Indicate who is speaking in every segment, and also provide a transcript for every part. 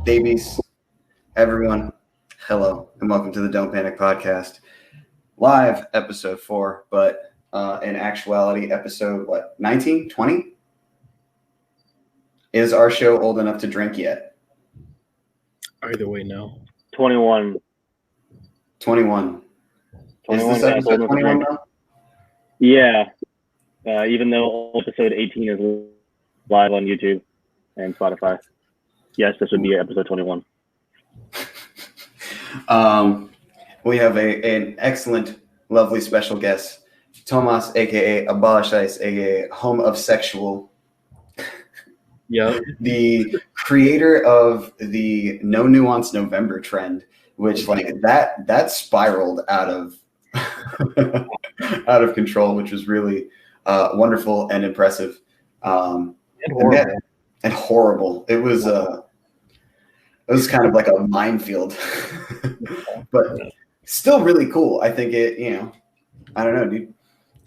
Speaker 1: babies, everyone, hello, and welcome to the Don't Panic Podcast. Live episode 4, but in actuality, episode, 19, 20? Is our show old enough to drink yet?
Speaker 2: Either way, no.
Speaker 3: 21.
Speaker 1: 21. Is this episode 21 now?
Speaker 3: Yeah. Even though episode 18 is live on YouTube and Spotify. Yes, this would be episode 21.
Speaker 1: We have an excellent, lovely special guest, Tomas, aka Abolish Ice, aka Home of Sexual.
Speaker 2: Yeah.
Speaker 1: The creator of the No Nuance November trend, which that spiraled out of out of control, which was really wonderful and impressive. And horrible. It was kind of like a minefield, but still really cool. I think I don't know, dude.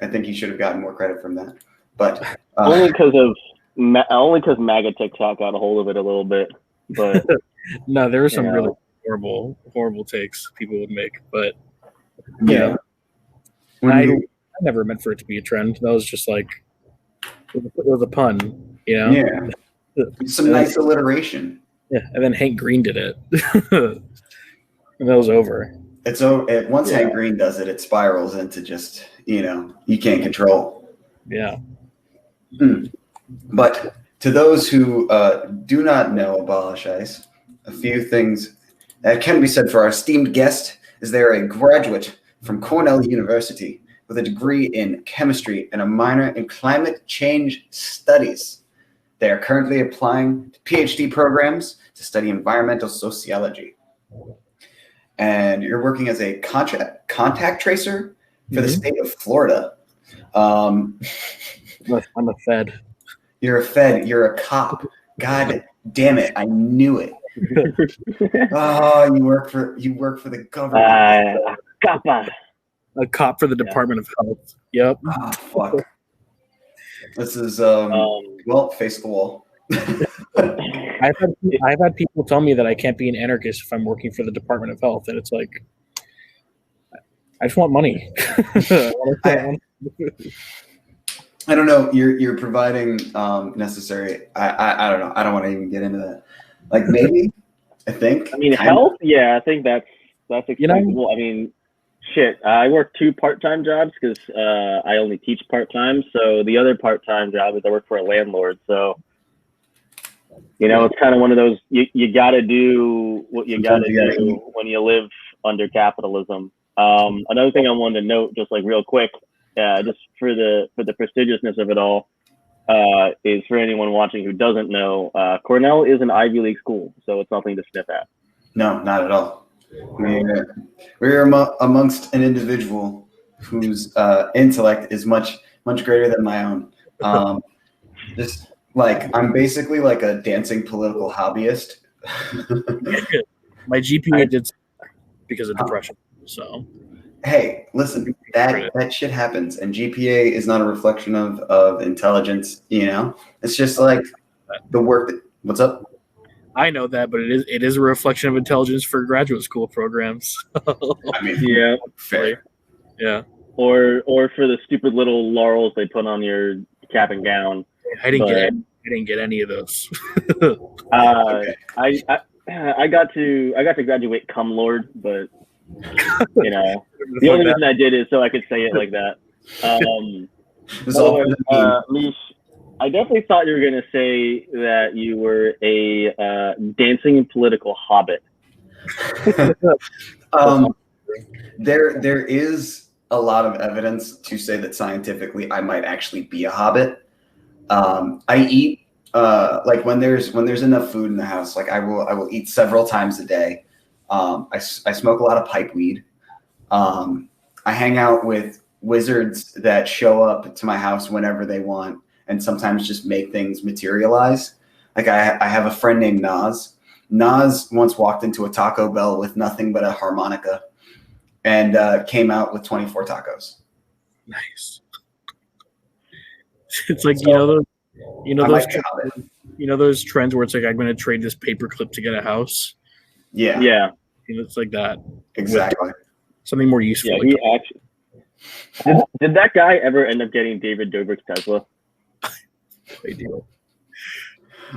Speaker 1: I think he should have gotten more credit from that, but
Speaker 3: only because MAGA TikTok got a hold of it a little bit. But
Speaker 2: no, there were some really horrible takes people would make, but yeah, I never meant for it to be a trend. That was just like it was a pun,
Speaker 1: Yeah, some nice alliteration.
Speaker 2: Yeah, and then Hank Green did it, and that was over.
Speaker 1: It's over. Once Hank Green does it, it spirals into just you can't control.
Speaker 2: Yeah.
Speaker 1: But to those who do not know Abolish Ice, a few things that can be said for our esteemed guest is they're a graduate from Cornell University with a degree in chemistry and a minor in climate change studies. They are currently applying to PhD programs to study environmental sociology. And you're working as a contact tracer for the state of Florida.
Speaker 2: I'm a Fed.
Speaker 1: You're a Fed. You're a cop. God damn it! I knew it. Oh, you work for the government.
Speaker 3: A
Speaker 2: cop for the Department of Health. Yep.
Speaker 1: Oh, fuck. This is face the wall.
Speaker 2: I've had people tell me that I can't be an anarchist if I'm working for the Department of Health, and it's like I just want money.
Speaker 1: I don't know. You're providing necessary. I don't know. I don't want to even get into that. Like maybe I think.
Speaker 3: I mean, health. Yeah, I think that's acceptable. I mean, shit. I work 2 part-time jobs because I only teach part-time. So the other part-time job is I work for a landlord. So it's kind of one of those. You got to do what you got to do when you live under capitalism. Another thing I wanted to note, just like real quick. Just for the prestigiousness of it all, is for anyone watching who doesn't know, Cornell is an Ivy League school, so it's nothing to sniff at.
Speaker 1: No, not at all. We're amongst an individual whose intellect is much greater than my own. Just like I'm basically like a dancing political hobbyist.
Speaker 2: My GPA did because of depression, so.
Speaker 1: Hey, listen, that shit happens, and GPA is not a reflection of intelligence. It's just like the work. What's up?
Speaker 2: I know that, but it is a reflection of intelligence for graduate school programs.
Speaker 1: I mean,
Speaker 3: yeah,
Speaker 1: fair.
Speaker 2: Yeah,
Speaker 3: or for the stupid little laurels they put on your cap and gown.
Speaker 2: I didn't get any of those.
Speaker 1: Okay.
Speaker 3: I got to graduate cum lord, but. The only reason I did is so I could say it like that. Mish, I definitely thought you were going to say that you were a dancing and political hobbit.
Speaker 1: There is a lot of evidence to say that scientifically I might actually be a hobbit. I eat like when there's enough food in the house, like I will eat several times a day. I smoke a lot of pipe weed. I hang out with wizards that show up to my house whenever they want and sometimes just make things materialize. Like I have a friend named Nas. Nas once walked into a Taco Bell with nothing but a harmonica and came out with 24 tacos.
Speaker 2: Nice. It's like, those You know those trends where it's like I'm going to trade this paperclip to get a house.
Speaker 3: Yeah.
Speaker 2: It's like that.
Speaker 1: Exactly.
Speaker 2: Something more useful.
Speaker 3: Yeah, he actually did that guy ever end up getting David Dobrik's Tesla?
Speaker 2: Ideal.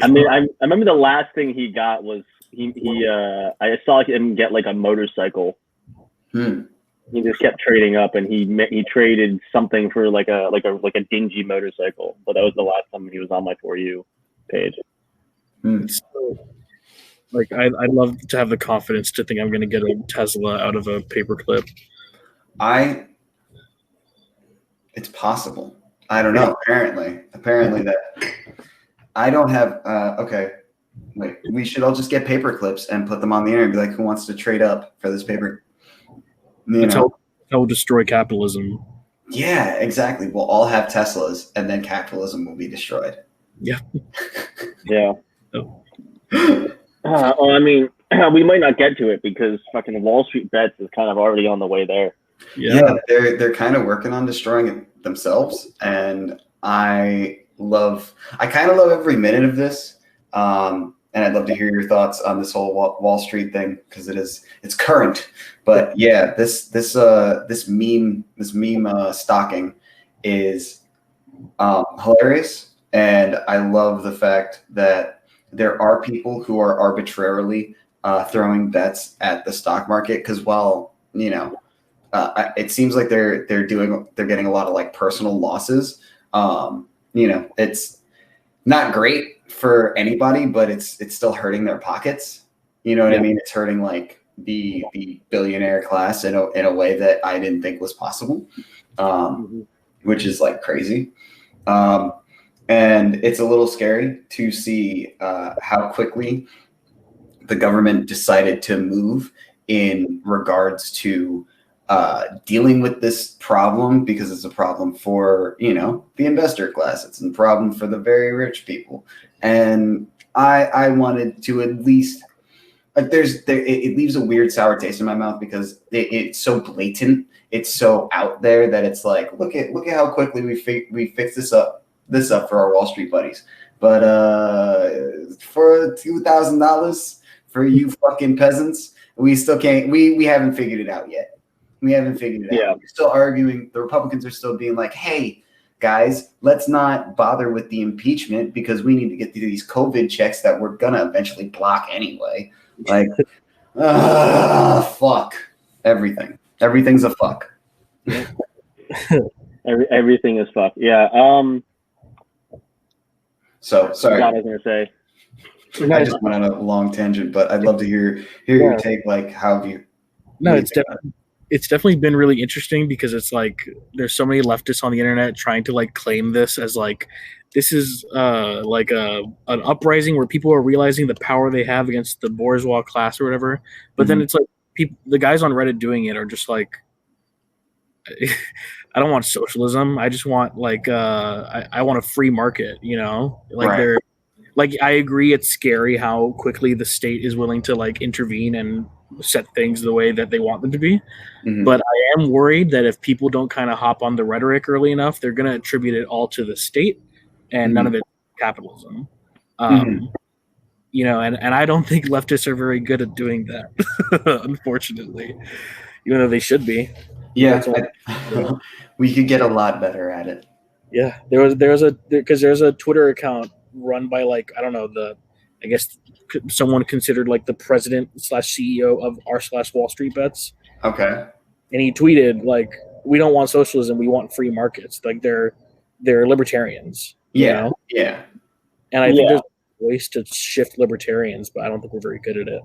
Speaker 3: I mean, I remember the last thing he got was I saw him get like a motorcycle. He just kept trading up, and he traded something for like a dingy motorcycle. But that was the last time he was on my For You page.
Speaker 2: So, like I'd love to have the confidence to think I'm going to get a Tesla out of a paperclip.
Speaker 1: It's possible. I don't know. Apparently that I don't have. Okay, wait. We should all just get paper clips and put them on the internet. And be like, who wants to trade up for this paper?
Speaker 2: That will destroy capitalism.
Speaker 1: Yeah, exactly. We'll all have Teslas, and then capitalism will be destroyed.
Speaker 2: Yeah.
Speaker 3: Yeah. Well, I mean, we might not get to it because fucking Wall Street Bets is kind of already on the way there.
Speaker 1: Yeah, they're kind of working on destroying it themselves, and I kind of love every minute of this. And I'd love to hear your thoughts on this whole Wall Street thing because it's current. But yeah, this meme stocking is hilarious, and I love the fact that there are people who are arbitrarily throwing bets at the stock market because while it seems like they're getting a lot of like personal losses. It's not great for anybody, but it's still hurting their pockets. You know what I mean? It's hurting like the billionaire class in a way that I didn't think was possible, which is like crazy. And it's a little scary to see how quickly the government decided to move in regards to dealing with this problem because it's a problem for the investor class. It's a problem for the very rich people, and I wanted to at least like it leaves a weird sour taste in my mouth because it's so blatant, it's so out there that it's like look at how quickly we fix this up for our Wall Street buddies, but for $2,000 for you fucking peasants, we still can't. We haven't figured it out yet. We haven't figured it out. We're still arguing. The Republicans are still being like, hey, guys, let's not bother with the impeachment because we need to get through these COVID checks that we're going to eventually block anyway. Like, fuck. Everything. Everything's a fuck.
Speaker 3: Everything is fuck. Yeah.
Speaker 1: So, sorry.
Speaker 3: I was going to say.
Speaker 1: I just went on a long tangent, but I'd love to hear your take. Like, how have you...
Speaker 2: No, it's definitely been really interesting because it's like there's so many leftists on the internet trying to like claim this as like this is like an uprising where people are realizing the power they have against the bourgeois class or whatever. But then it's like the guys on Reddit doing it are just like, I don't want socialism. I just want like I want a free market. They're like I agree it's scary how quickly the state is willing to like intervene and set things the way that they want them to be. But I am worried that if people don't kind of hop on the rhetoric early enough, they're going to attribute it all to the state and none of it capitalism. And I don't think leftists are very good at doing that, unfortunately, even though they should be.
Speaker 1: Yeah, we could get a lot better at it.
Speaker 2: Yeah, there's a Twitter account run by like I don't know I guess someone considered like the president / CEO of r/Wall Street Bets.
Speaker 1: Okay.
Speaker 2: And he tweeted like, "We don't want socialism. We want free markets." Like they're libertarians.
Speaker 1: Yeah.
Speaker 2: And I think there's ways to shift libertarians, but I don't think we're very good at it.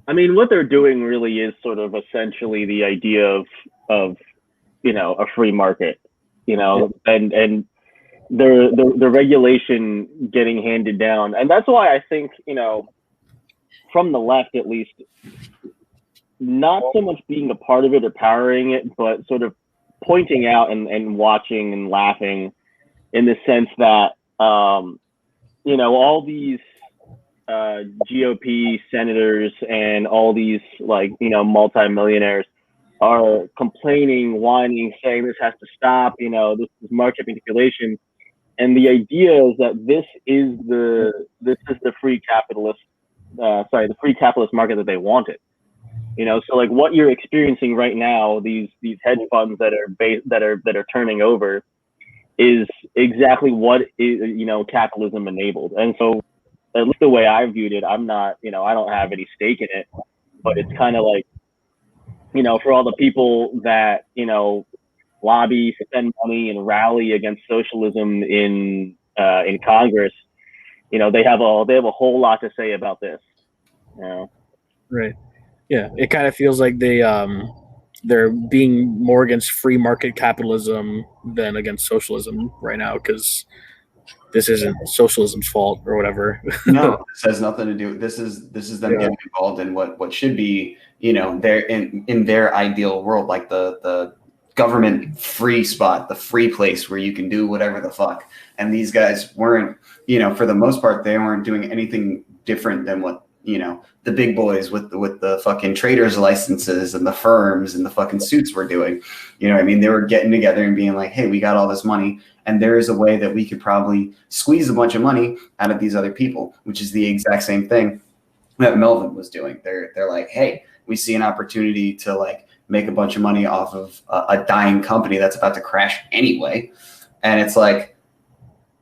Speaker 3: I mean, what they're doing really is sort of essentially the idea of a free market, and the regulation getting handed down. And that's why I think, from the left, at least, not so much being a part of it or powering it, but sort of pointing out and watching and laughing in the sense that, all these GOP senators and all these multimillionaires are complaining, whining, saying this has to stop, this is market manipulation. And the idea is that this is the free capitalist, the free capitalist market that they wanted. So like what you're experiencing right now, these hedge funds that are turning over, is exactly what is capitalism enabled. And so, at least the way I viewed it, I'm not, I don't have any stake in it, but it's kind of like, for all the people that lobby, spend money, and rally against socialism in Congress, they have a whole lot to say about this.
Speaker 2: Right. Yeah, it kind of feels like they're being more against free market capitalism than against socialism right now, because this isn't socialism's fault or whatever.
Speaker 1: No, this has nothing to do. This is them getting involved in what should be, their in their ideal world, like the government free spot, the free place where you can do whatever the fuck. And these guys weren't, for the most part, they weren't doing anything different than what the big boys with the fucking traders licenses and the firms and the fucking suits were doing. They were getting together and being like, hey, we got all this money, and there is a way that we could probably squeeze a bunch of money out of these other people, which is the exact same thing that Melvin was doing. They're like, hey, we see an opportunity to like make a bunch of money off of a dying company that's about to crash anyway. And it's like,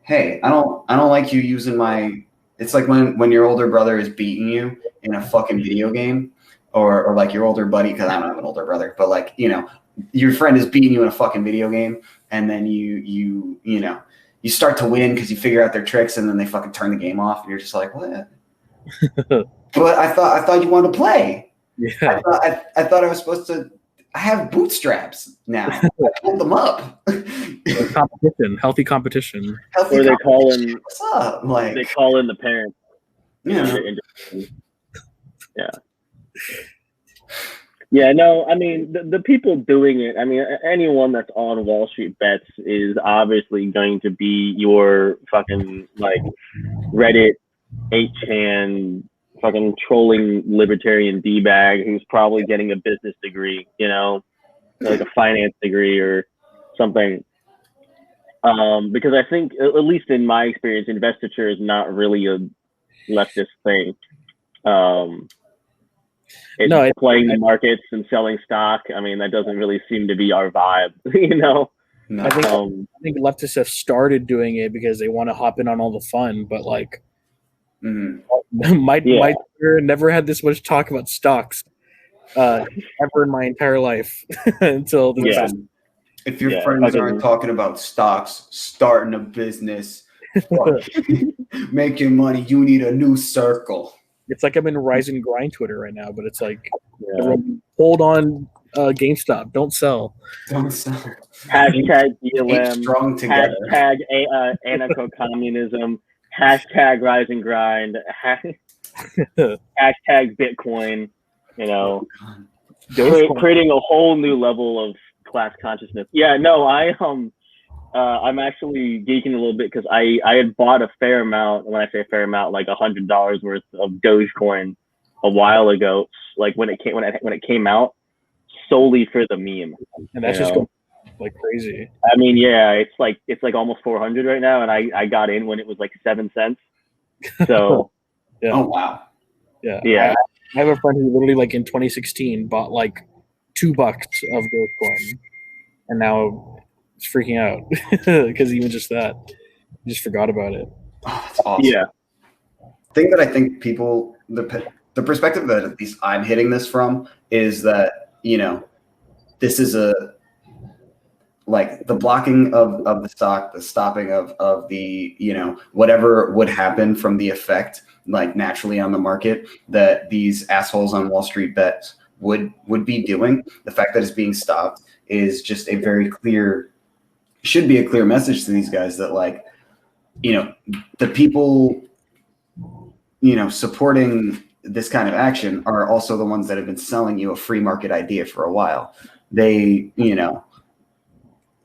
Speaker 1: hey, I don't like you using my. It's like when your older brother is beating you in a fucking video game, or like your older buddy, because I don't have an older brother, but like, your friend is beating you in a fucking video game, and then you start to win because you figure out their tricks, and then they fucking turn the game off, and you're just like, what? But I thought you wanted to play.
Speaker 2: Yeah.
Speaker 1: I thought I was supposed to. I have bootstraps now. I pulled them up.
Speaker 2: Competition, healthy competition.
Speaker 3: Or they call in.
Speaker 1: What's up? Like
Speaker 3: they call in the parents.
Speaker 1: Yeah.
Speaker 3: Yeah. Yeah. No, I mean the people doing it. I mean, anyone that's on Wall Street Bets is obviously going to be your fucking like Reddit 8chan fucking trolling libertarian D-bag who's probably getting a business degree, like a finance degree or something. Because I think, at least in my experience, investiture is not really a leftist thing. It's playing the markets and selling stock. I mean, that doesn't really seem to be our vibe,
Speaker 1: No.
Speaker 2: I think leftists have started doing it because they want to hop in on all the fun, but like, my Twitter never had this much talk about stocks ever in my entire life until this time.
Speaker 1: If your friends aren't talking about stocks, starting a business, making money, you need a new circle.
Speaker 2: It's like I'm in Rise and Grind Twitter right now, but it's like, hold on, GameStop, don't sell.
Speaker 1: Don't sell.
Speaker 3: Hashtag BLM.
Speaker 1: Strong together.
Speaker 3: Hashtag anarcho-communism. Hashtag Rise and Grind. Hashtag Bitcoin. Creating a whole new level of class consciousness. Yeah, no, I'm actually geeking a little bit because I had bought a fair amount. When I say a fair amount, like $100 worth of Dogecoin a while ago, like when it came out, solely for the meme.
Speaker 2: And that's just going like crazy.
Speaker 3: I mean, yeah, it's like almost 400 right now, and I got in when it was like 7 cents. So,
Speaker 2: yeah.
Speaker 1: Oh wow.
Speaker 3: Yeah.
Speaker 2: I have a friend who literally, like in 2016, bought like $2 of Dogecoin, and now he's freaking out because even just that, he just forgot about it.
Speaker 1: Oh, that's awesome.
Speaker 3: Yeah.
Speaker 1: The thing that I think people, the perspective that at least I'm hitting this from is that, this is like the blocking of the stock, the stopping of the, whatever would happen from the effect, like naturally on the market that these assholes on Wall Street Bets would be doing. The fact that it's being stopped is just a very clear, should be a clear message to these guys that like, the people, supporting this kind of action are also the ones that have been selling you a free market idea for a while. They,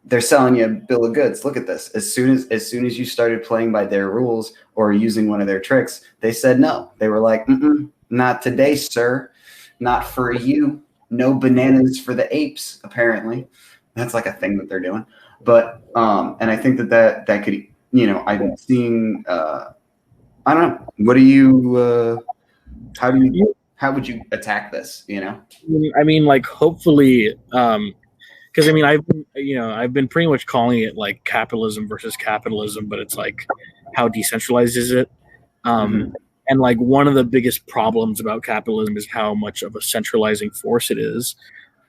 Speaker 1: they're selling you a bill of goods. Look at this. As soon as you started playing by their rules or using one of their tricks, they said no. They were like, not today, sir. Not for you. No bananas for the apes, apparently. That's like a thing that they're doing. But and I think that could, I'm seeing. I don't know. What do you? How would you attack this?
Speaker 2: I mean, like, hopefully, because I mean, I've been pretty much calling it like capitalism versus capitalism, but it's like, how decentralized is it? And like one of the biggest problems about capitalism is how much of a centralizing force it is.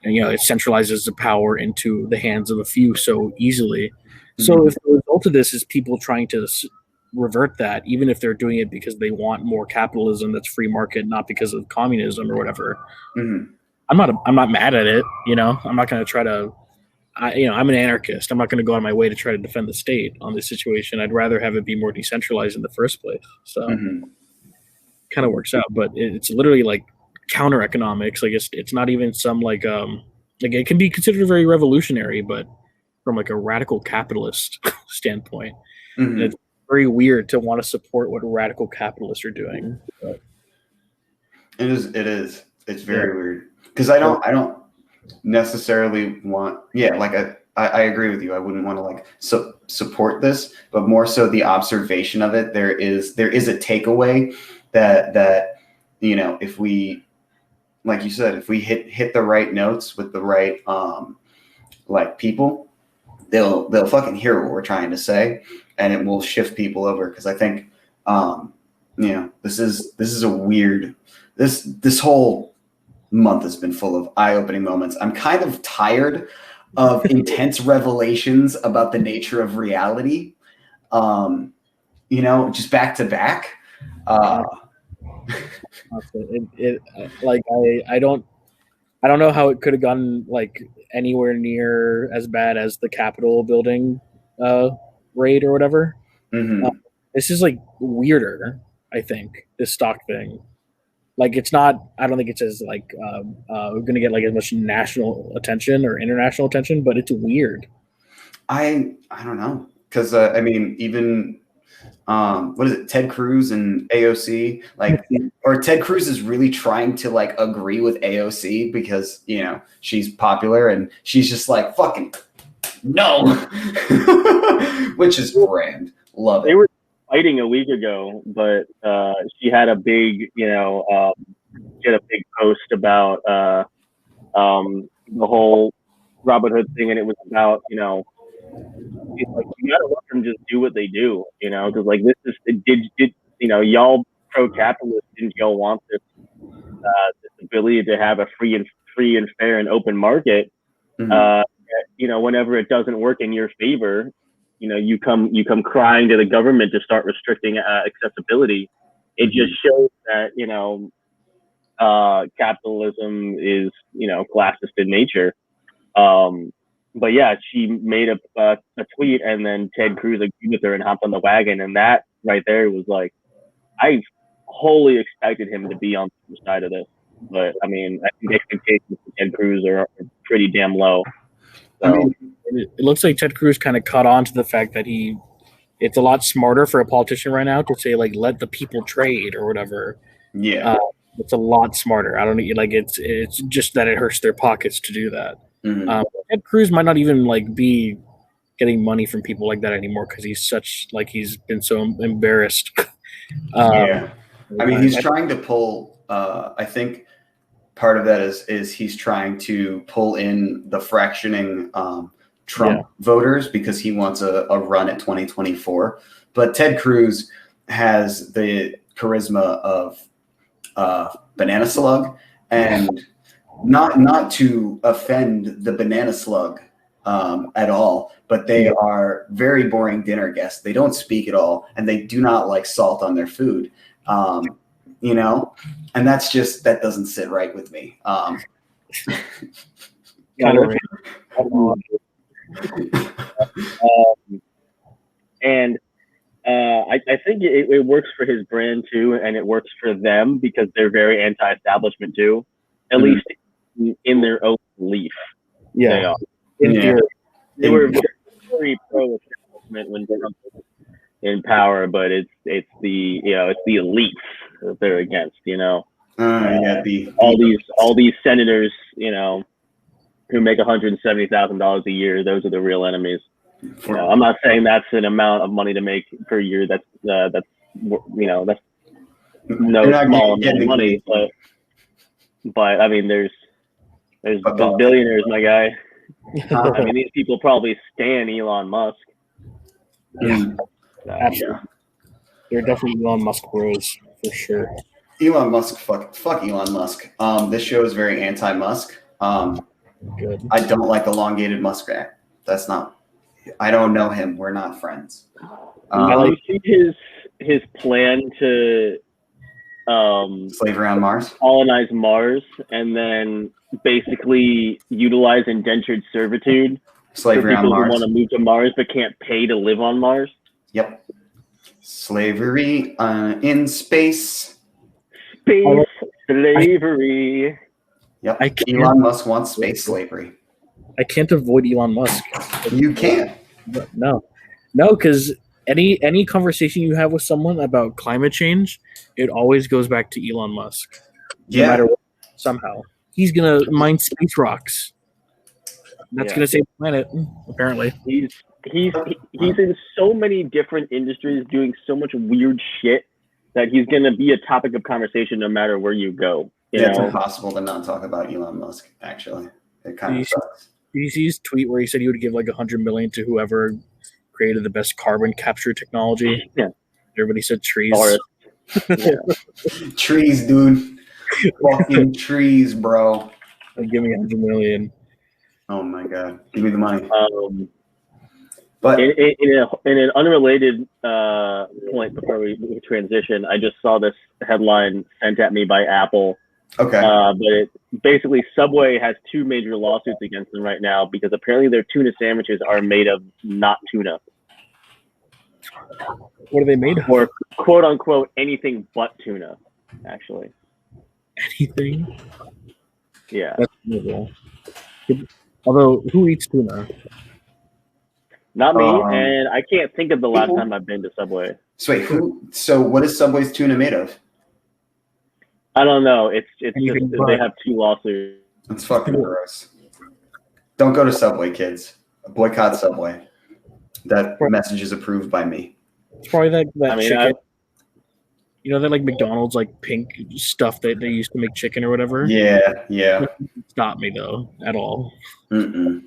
Speaker 2: And, it centralizes the power into the hands of a few so easily. So if the result of this is people trying to revert that, even if they're doing it because they want more capitalism that's free market, not because of communism or whatever, I'm not mad at it. I'm not going to try to. I'm an anarchist. I'm not going to go out of my way to try to defend the state on this situation. I'd rather have it be more decentralized in the first place. So kind of works out, but it's literally like counter economics. Like it's not even some like it can be considered very revolutionary, but from like a radical capitalist standpoint, it's very weird to want to support what radical capitalists are doing. But.
Speaker 1: It is. It's very weird because I don't necessarily want. Yeah, like I agree with you. I wouldn't want to like support this, but more so the observation of it. There is a takeaway that if we, like you said, if we hit the right notes with the right like people, they'll fucking hear what we're trying to say, and it will shift people over. Because I think this is a weird this whole month has been full of eye-opening moments. I'm kind of tired of intense revelations about the nature of reality, just back to back.
Speaker 2: Like I don't know how it could have gone like anywhere near as bad as the Capitol building raid or whatever. This is like weirder. I think this stock thing. Like it's not. I don't think it's as like we're gonna get like as much national attention or international attention, but it's weird.
Speaker 1: I don't know because I mean even what is it? Ted Cruz and AOC or Ted Cruz is really trying to like agree with AOC because she's popular and she's just like fucking no, which is grand. Love it.
Speaker 3: They were fighting a week ago, but she had a big, she had a big post about the whole Robin Hood thing, and it was about, it's like you gotta let them just do what they do, because like this is did y'all pro-capitalist, didn't y'all want this ability to have a free and fair and open market? Whenever it doesn't work in your favor, you come crying to the government to start restricting accessibility. It just shows that capitalism is classist in nature. But yeah, she made a tweet, and then Ted Cruz agreed with her and hopped on the wagon, and that right there was like, I wholly expected him to be on the side of this, but I mean, I think expectations for Ted Cruz are pretty damn low. So.
Speaker 2: I mean, it looks like Ted Cruz kind of caught on to the fact that it's a lot smarter for a politician right now to say like, let the people trade or whatever.
Speaker 1: Yeah.
Speaker 2: It's a lot smarter. I don't like it's just that it hurts their pockets to do that. Ted Cruz might not even like be getting money from people like that anymore because he's been so embarrassed.
Speaker 1: I mean, he's trying to pull. I think part of that is he's trying to pull in the fractioning Trump voters because he wants a run at 2024. But Ted Cruz has the charisma of banana slug, and not to offend the banana slug at all, but they are very boring dinner guests. They don't speak at all, and they do not like salt on their food. And that doesn't sit right with me. I
Speaker 3: think it works for his brand too, and it works for them because they're very anti-establishment too, at least in their own belief.
Speaker 2: Yeah,
Speaker 3: they were very pro-establishment when Trump was in power, but it's the elites that they're against. All these senators, who make $170,000 a year. Those are the real enemies. I'm not saying that's an amount of money to make per year. That's no small amount of money, but I mean, there's billionaires, my guy. I mean, these people probably stan Elon Musk.
Speaker 2: Yeah, absolutely. They're definitely Elon Musk bros for sure.
Speaker 1: Elon Musk, fuck Elon Musk. This show is very anti-Musk.
Speaker 2: Good.
Speaker 1: I don't like elongated muskrat. That's not. I don't know him. We're not friends.
Speaker 3: You see his plan to
Speaker 1: slave around Mars,
Speaker 3: colonize Mars, and then basically utilize indentured servitude
Speaker 1: slavery
Speaker 3: for people
Speaker 1: on Mars.
Speaker 3: who want to move to Mars but can't pay to live on Mars.
Speaker 1: Yep. Slavery in space.
Speaker 3: Space slavery.
Speaker 1: Yep. Elon Musk wants space slavery.
Speaker 2: I can't avoid Elon Musk.
Speaker 1: You can't.
Speaker 2: No, because any conversation you have with someone about climate change, it always goes back to Elon Musk. No matter what, somehow he's gonna mine space rocks. That's gonna save the planet. Apparently,
Speaker 3: he's in so many different industries doing so much weird shit that he's gonna be a topic of conversation no matter where you go.
Speaker 1: It's impossible to not talk about Elon Musk. Actually, it kind of sucks.
Speaker 2: Did you see his tweet where he said he would give like $100 million to whoever created the best carbon capture technology?
Speaker 3: Yeah.
Speaker 2: Everybody said trees.
Speaker 1: Trees, dude. Fucking trees, bro.
Speaker 2: Give me $100 million.
Speaker 1: Oh my god, give me the money.
Speaker 3: But in an unrelated point before we transition, I just saw this headline sent at me by Apple.
Speaker 1: Okay.
Speaker 3: But it basically, Subway has 2 major lawsuits against them right now because apparently their tuna sandwiches are made of not tuna.
Speaker 2: What are they made of?
Speaker 3: Or quote unquote anything but tuna, actually.
Speaker 2: Anything?
Speaker 3: Yeah.
Speaker 2: That's horrible. Although, who eats tuna?
Speaker 3: Not me, and I can't think of the last time I've been to Subway.
Speaker 1: So what is Subway's tuna made of?
Speaker 3: I don't know. It's just they have 2 lawsuits.
Speaker 1: That's fucking gross. Don't go to Subway, kids. Boycott Subway. That message is approved by me.
Speaker 2: It's probably that chicken. You know that like McDonald's like pink stuff that they used to make chicken or whatever?
Speaker 1: Yeah.
Speaker 2: Stop me though at all.
Speaker 1: You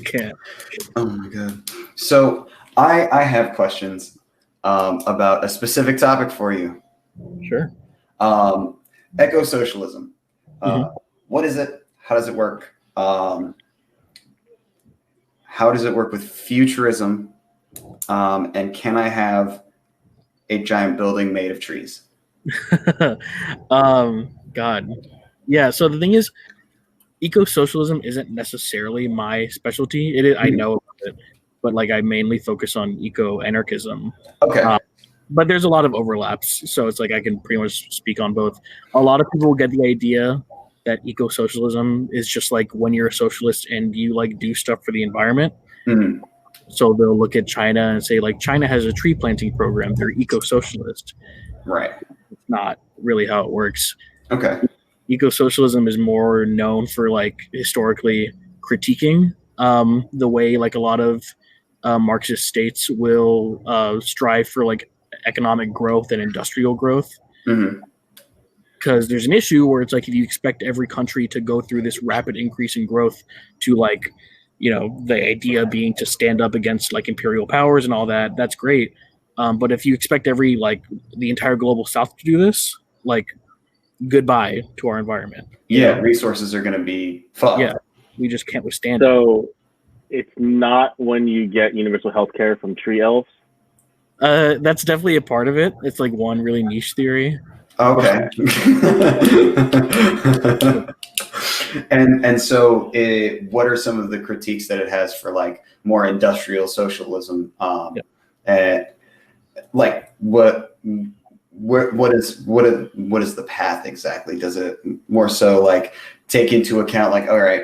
Speaker 2: can't.
Speaker 1: Oh my god. So I have questions about a specific topic for you.
Speaker 2: Sure.
Speaker 1: Eco Socialism. What is it? How does it work? How does it work with futurism? And can I have a giant building made of trees?
Speaker 2: God. Yeah. So the thing is, Eco Socialism isn't necessarily my specialty. It is, I know about it, but like I mainly focus on eco anarchism.
Speaker 1: Okay.
Speaker 2: But there's a lot of overlaps, so it's like I can pretty much speak on both. A lot of people get the idea that eco socialism is just like when you're a socialist and you like do stuff for the environment.
Speaker 1: Mm-hmm.
Speaker 2: So they'll look at China and say like China has a tree planting program. They're eco socialist.
Speaker 1: Right.
Speaker 2: It's not really how it works.
Speaker 1: Okay.
Speaker 2: Eco socialism is more known for like historically critiquing the way like a lot of Marxist states will strive for like economic growth and industrial growth. Because there's an issue where it's like if you expect every country to go through this rapid increase in growth to like, you know, the idea being to stand up against like imperial powers and all that, that's great. But if you expect the entire global south to do this, like goodbye to our environment.
Speaker 1: Yeah, resources are going to be fucked.
Speaker 2: Yeah, we just can't withstand it.
Speaker 3: So it's not when you get universal health care from tree elves?
Speaker 2: That's definitely a part of it. It's like one really niche theory.
Speaker 1: Okay. and so what are some of the critiques that it has for like more industrial socialism? Like what is the path exactly? Does it more so like take into account like, all right,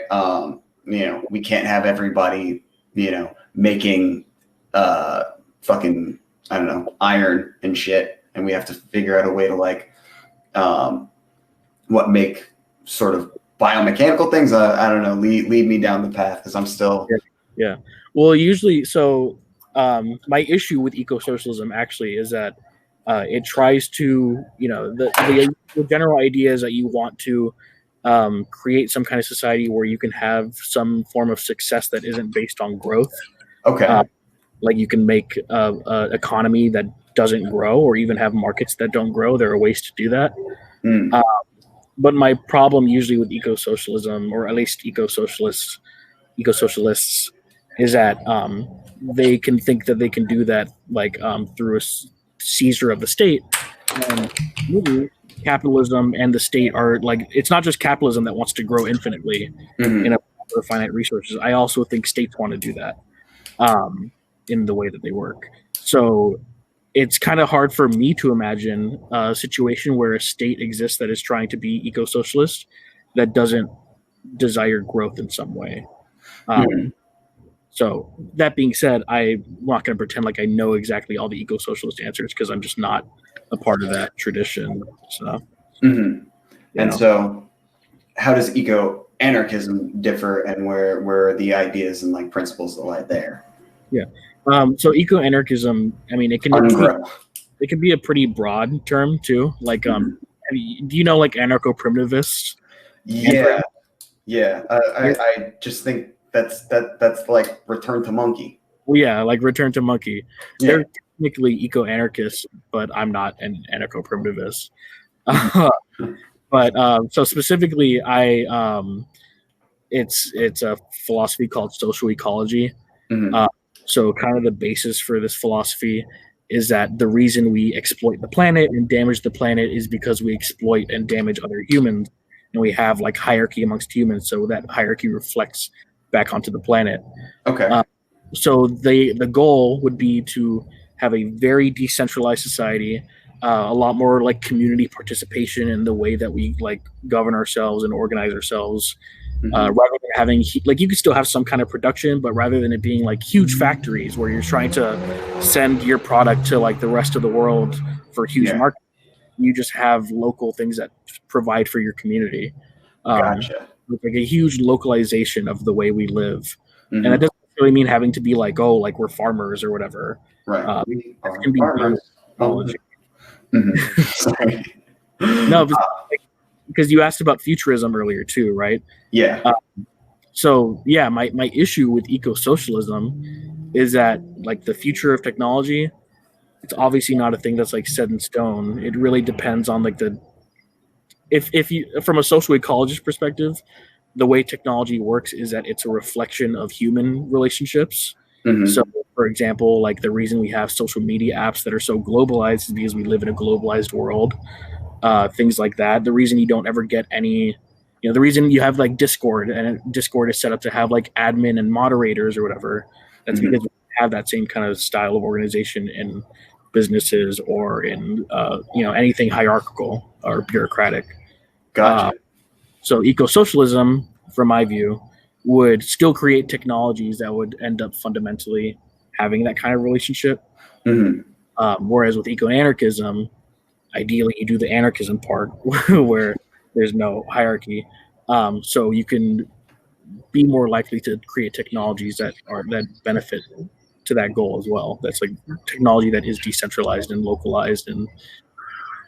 Speaker 1: you know, we can't have everybody, you know, making fucking, I don't know, iron and shit, and we have to figure out a way to like make sort of biomechanical things. I don't know, lead me down the path because I'm still
Speaker 2: Yeah. Well, usually, so my issue with eco-socialism actually is that it tries to, the general idea is that you want to create some kind of society where you can have some form of success that isn't based on growth.
Speaker 1: Okay.
Speaker 2: Like you can make an economy that doesn't grow, or even have markets that don't grow. There are ways to do that.
Speaker 1: Mm.
Speaker 2: But my problem usually with eco-socialism, or at least eco-socialists, is that they can think that they can do that like through a seizure of the state. And really, capitalism and the state are like, it's not just capitalism that wants to grow infinitely in a for finite resources. I also think states want to do that in the way that they work. So it's kind of hard for me to imagine a situation where a state exists that is trying to be eco-socialist that doesn't desire growth in some way. So that being said, I'm not going to pretend like I know exactly all the eco-socialist answers because I'm just not a part of that tradition. So,
Speaker 1: and so, how does eco-anarchism differ, and where are the ideas and like principles that lie there?
Speaker 2: Yeah. So eco-anarchism, I mean, it can be a pretty broad term too. Like, do you know like anarcho-primitivists?
Speaker 1: Yeah. Yeah. I just think that's like Return to Monkey.
Speaker 2: Well, yeah, like Return to Monkey. Yeah. They're technically eco-anarchists, but I'm not an anarcho-primitivist. But so specifically, it's a philosophy called social ecology. So kind of the basis for this philosophy is that the reason we exploit the planet and damage the planet is because we exploit and damage other humans, and we have like hierarchy amongst humans, so that hierarchy reflects back onto the planet.
Speaker 1: Okay.
Speaker 2: So the goal would be to have a very decentralized society, a lot more like community participation in the way that we like govern ourselves and organize ourselves. Rather than having like, you could still have some kind of production, but rather than it being like huge factories where you're trying to send your product to like the rest of the world for huge markets, you just have local things that provide for your community.
Speaker 1: Gotcha.
Speaker 2: Like a huge localization of the way we live, and that doesn't really mean having to be like, oh, like we're farmers or whatever.
Speaker 1: Right. We are
Speaker 2: can be
Speaker 1: farmers.
Speaker 2: Sorry. No, because you asked about futurism earlier too, right?
Speaker 1: Yeah.
Speaker 2: So yeah, my issue with eco-socialism is that like the future of technology, it's obviously not a thing that's like set in stone. It really depends on like if you, from a social ecologist perspective, the way technology works is that it's a reflection of human relationships. So for example, like the reason we have social media apps that are so globalized is because we live in a globalized world. Things like that. The reason you don't ever get any, the reason you have like Discord, and Discord is set up to have like admin and moderators or whatever, that's because we have that same kind of style of organization in businesses or in anything hierarchical or bureaucratic.
Speaker 1: Gotcha.
Speaker 2: So eco-socialism, from my view, would still create technologies that would end up fundamentally having that kind of relationship. Whereas with eco-anarchism, ideally you do the anarchism part where there's no hierarchy, so you can be more likely to create technologies that benefit to that goal as well. That's like technology that is decentralized and localized and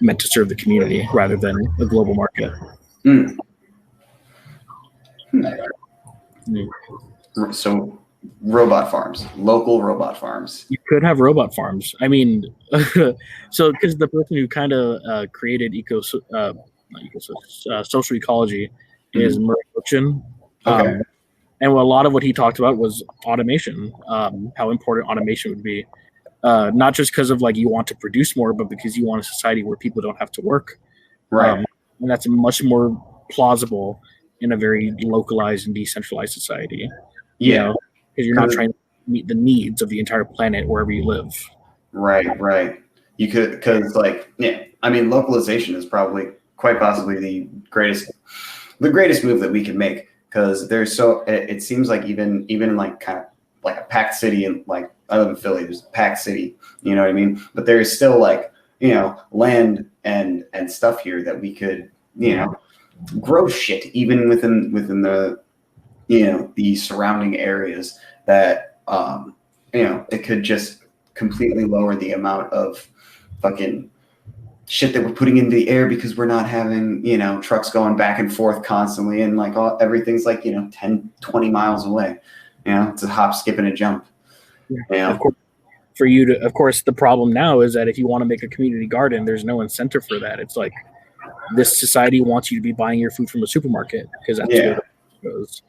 Speaker 2: meant to serve the community rather than a global market.
Speaker 1: So robot farms, local robot farms.
Speaker 2: You could have robot farms. I mean, so because the person who kind of created social ecology is Murray Bookchin.
Speaker 1: Okay.
Speaker 2: And a lot of what he talked about was automation, how important automation would be, not just because of like you want to produce more, but because you want a society where people don't have to work.
Speaker 1: Right.
Speaker 2: And that's much more plausible in a very localized and decentralized society.
Speaker 1: Yeah.
Speaker 2: Because you're not trying to meet the needs of the entire planet wherever you live.
Speaker 1: Right. You could, because like, I mean, localization is probably quite possibly the greatest move that we can make, because it seems like even in like kind of like a packed city, and like I live in Philly, there's a packed city, you know what I mean? But there's still like, land and stuff here that we could, grow shit even within the surrounding areas, that it could just completely lower the amount of fucking shit that we're putting into the air, because we're not having trucks going back and forth constantly, and like everything's like 10, 20 miles away. It's a hop, skip, and a jump.
Speaker 2: Of course, for you to, of course, the problem now is that if you want to make a community garden, there's no incentive for that. It's like this society wants you to be buying your food from a supermarket, because that's where the goes.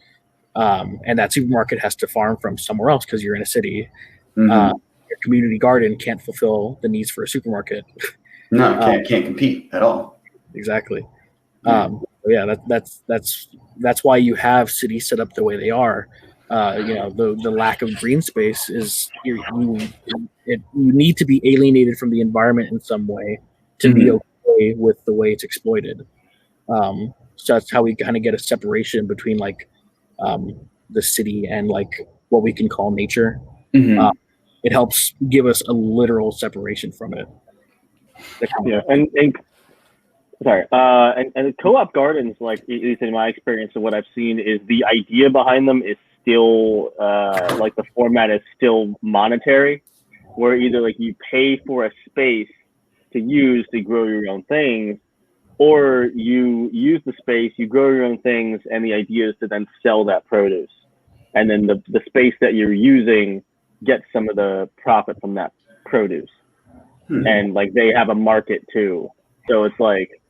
Speaker 2: And that supermarket has to farm from somewhere else because you're in a city. Your community garden can't fulfill the needs for a supermarket.
Speaker 1: No, can't compete at all.
Speaker 2: Exactly. That's why you have cities set up the way they are. The lack of green space is you need to be alienated from the environment in some way to be okay with the way it's exploited. So that's how we kind of get a separation between like the city and like what we can call nature. It helps give us a literal separation from it.
Speaker 3: And co-op gardens, like at least in my experience of what I've seen, is the idea behind them is still like the format is still monetary, where either like you pay for a space to use to grow your own things, or you use the space, you grow your own things, and the idea is to then sell that produce, and then the space that you're using gets some of the profit from that produce. And like they have a market too, so it's like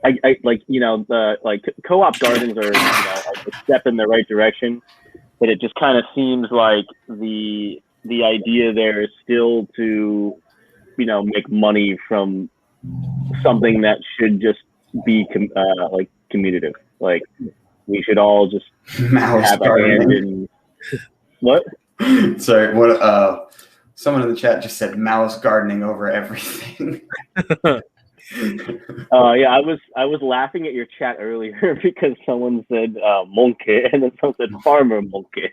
Speaker 3: I like the like co-op gardens are a step in the right direction, but it just kind of seems like the idea there is still to make money from something that should just be like commutative. Like we should all just have a hand in what?
Speaker 1: Sorry, what? Someone in the chat just said mouse gardening over everything.
Speaker 3: I was laughing at your chat earlier because someone said monkey, and then someone said farmer monkey.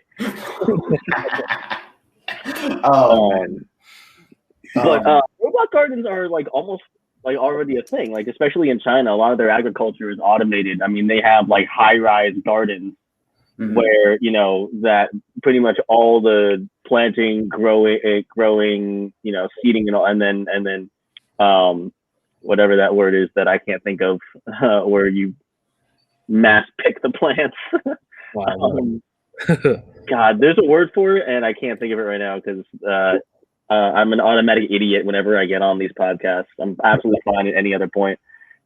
Speaker 3: But robot gardens are like almost like already a thing. Like especially in China, a lot of their agriculture is automated. I mean, they have like high-rise gardens where that pretty much all the planting, growing, seeding, and then whatever that word is that I can't think of, where you mass pick the plants. God, there's a word for it, and I can't think of it right now because I'm an automatic idiot whenever I get on these podcasts. I'm absolutely fine at any other point,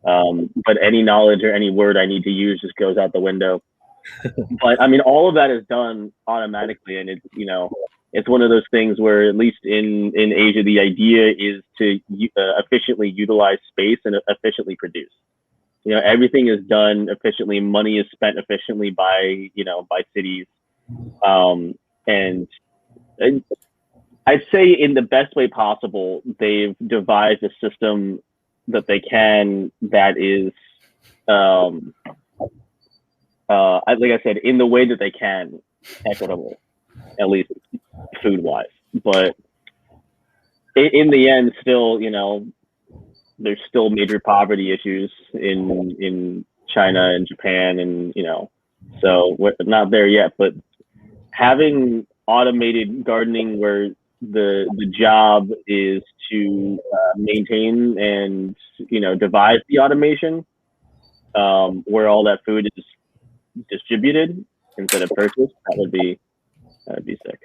Speaker 3: but any knowledge or any word I need to use just goes out the window. But I mean, all of that is done automatically, and it's one of those things where, at least in Asia, the idea is to efficiently utilize space and efficiently produce. Everything is done efficiently. Money is spent efficiently by cities, and I'd say in the best way possible, they've devised a system that they can that is. Like I said, in the way that they can, equitable, at least food-wise. But in the end, still, there's still major poverty issues in China and Japan, and so we're not there yet. But having automated gardening where the job is to maintain and devise the automation, where all that food is distributed instead of purchased, that would be sick.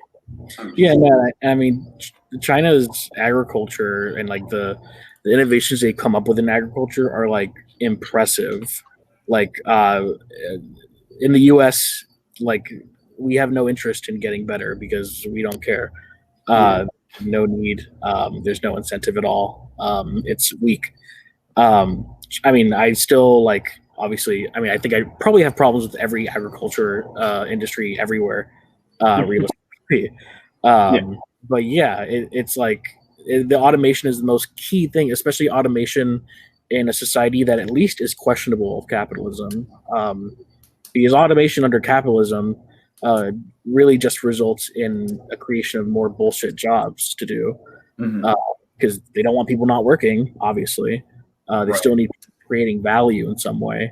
Speaker 2: Yeah, no, I mean, China's agriculture and like the innovations they come up with in agriculture are like impressive. Like in the U.S., like we have no interest in getting better because we don't care. No need. There's no incentive at all. It's weak. I mean, I still like. Obviously, I mean, I think I probably have problems with every agriculture industry everywhere, realistically. But yeah, it's like the automation is the most key thing, especially automation in a society that at least is questionable of capitalism. Because automation under capitalism really just results in a creation of more bullshit jobs to do. Because they don't want people not working, obviously. They still need creating value in some way.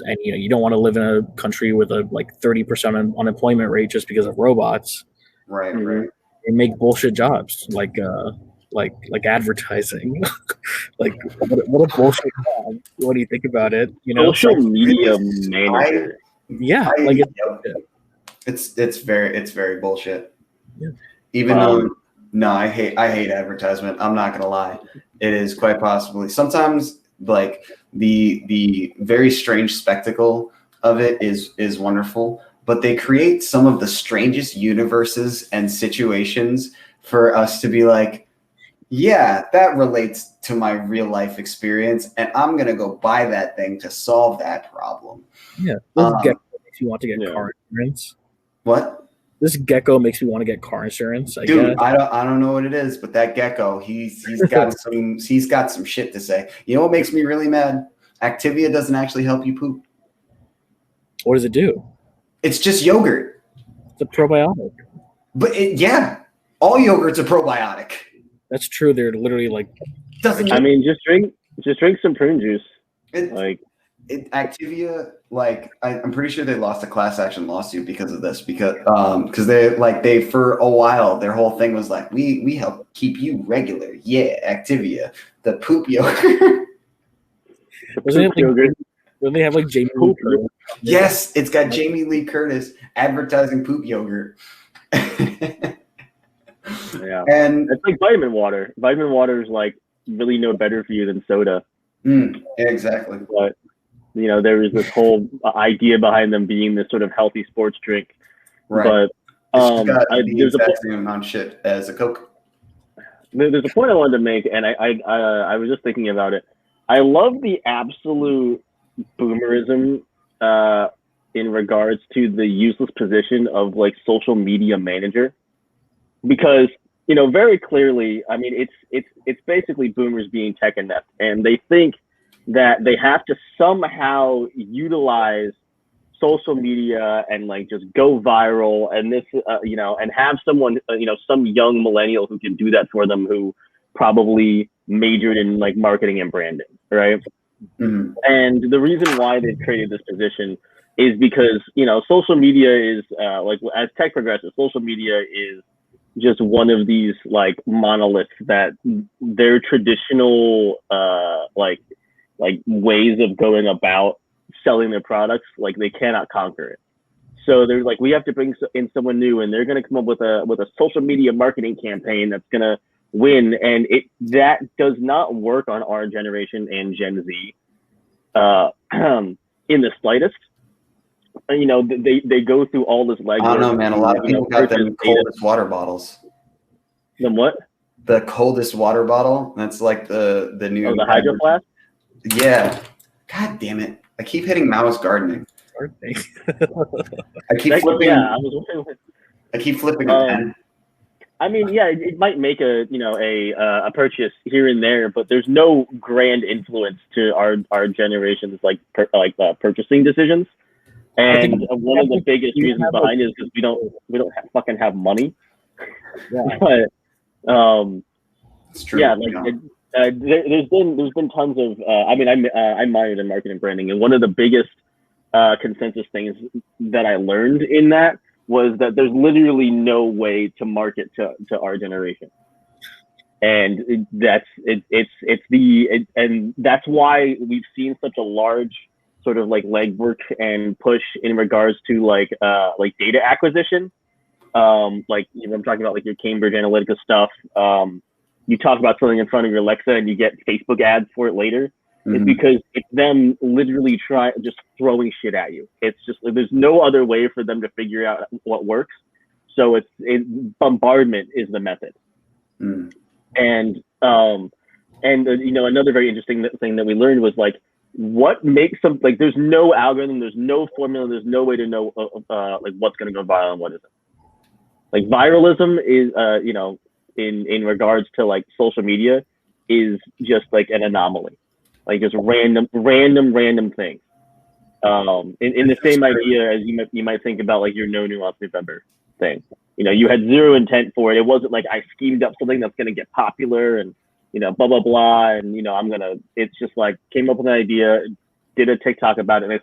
Speaker 2: and you don't want to live in a country with a like 30% unemployment rate just because of robots.
Speaker 1: Right.
Speaker 2: They make bullshit jobs like advertising. Like what a bullshit job. What do you think about it?
Speaker 3: Social media manager.
Speaker 1: It's very bullshit.
Speaker 2: Yeah.
Speaker 1: Even though I hate advertisement. I'm not gonna lie. It is quite possibly sometimes like the very strange spectacle of it is wonderful, but they create some of the strangest universes and situations for us to be like, yeah, that relates to my real life experience, and I'm gonna go buy that thing to solve that problem.
Speaker 2: Yeah, this gecko makes you want to get car insurance.
Speaker 1: What?
Speaker 2: This gecko makes me want to get car insurance. I
Speaker 1: Dude,
Speaker 2: guess.
Speaker 1: I don't know what it is, but that gecko, he's got some shit to say. You know what makes me really mad? Activia doesn't actually help you poop.
Speaker 2: What does it do?
Speaker 1: It's just yogurt.
Speaker 2: It's a probiotic.
Speaker 1: But all yogurt's a probiotic.
Speaker 2: That's true. They're literally like.
Speaker 3: I mean, just drink some prune juice.
Speaker 1: Activia, like I'm pretty sure they lost a class action lawsuit because of this, because they for a while their whole thing was like we help keep you regular. Yeah, Activia, the poop yogurt.
Speaker 2: Don't they have like Jamie Lee Curtis?
Speaker 1: Yes, it's got Jamie Lee Curtis advertising poop yogurt.
Speaker 3: Yeah, and it's like vitamin water. Vitamin water is like really no better for you than soda.
Speaker 1: Exactly.
Speaker 3: But there was this whole idea behind them being this sort of healthy sports drink.
Speaker 1: Right.
Speaker 3: But
Speaker 1: there's the same amount of shit as a Coke.
Speaker 3: There's a point I wanted to make, and I was just thinking about it. I love the absolute boomerism in regards to the useless position of like social media manager, because very clearly, I mean, it's basically boomers being tech inept, and they think that they have to somehow utilize social media and like just go viral and this, and have someone, some young millennial who can do that for them, who probably majored in like marketing and branding, right?
Speaker 1: Mm-hmm.
Speaker 3: And the reason why they've created this position is because, social media is like, as tech progresses, social media is just one of these like monoliths that their traditional like ways of going about selling their products, like they cannot conquer it. So they're like, we have to bring in someone new, and they're going to come up with a social media marketing campaign that's going to win. And that does not work on our generation and Gen Z in the slightest. They go through all this legwork.
Speaker 1: I don't know, man. A lot of people got them coldest water bottles.
Speaker 3: Then what?
Speaker 1: The coldest water bottle. That's like the new.
Speaker 3: Oh, the Hydro Flask?
Speaker 1: Yeah. God damn it. I keep hitting mouse gardening. I keep flipping.
Speaker 3: Yeah,
Speaker 1: I keep flipping a pen.
Speaker 3: I mean, yeah, it might make a purchase here and there, but there's no grand influence to our generation's purchasing decisions. And one of the biggest reasons behind it is because we don't fucking have money.
Speaker 2: Yeah.
Speaker 3: But
Speaker 1: it's true.
Speaker 3: Yeah, like there's been tons of. I minored in marketing and branding, and one of the biggest consensus things that I learned in that was that there's literally no way to market to our generation, and that's why we've seen such a large sort of like legwork and push in regards to like data acquisition. I'm talking about like your Cambridge Analytica stuff. You talk about something in front of your Alexa and you get Facebook ads for it later. Mm-hmm. It's because it's them literally just throwing shit at you. It's just like, there's no other way for them to figure out what works. So bombardment is the method.
Speaker 1: Mm.
Speaker 3: And another very interesting thing that we learned was like, what makes some, like, there's no algorithm, there's no formula, there's no way to know like what's going to go viral and what isn't. Like viralism is, in regards to like social media, is just like an anomaly, like just random things. In the same idea as you might think about like your No Nuance November thing. You had zero intent for it. It wasn't like I schemed up something that's going to get popular and blah blah blah, and it's just like came up with an idea, did a TikTok about it, and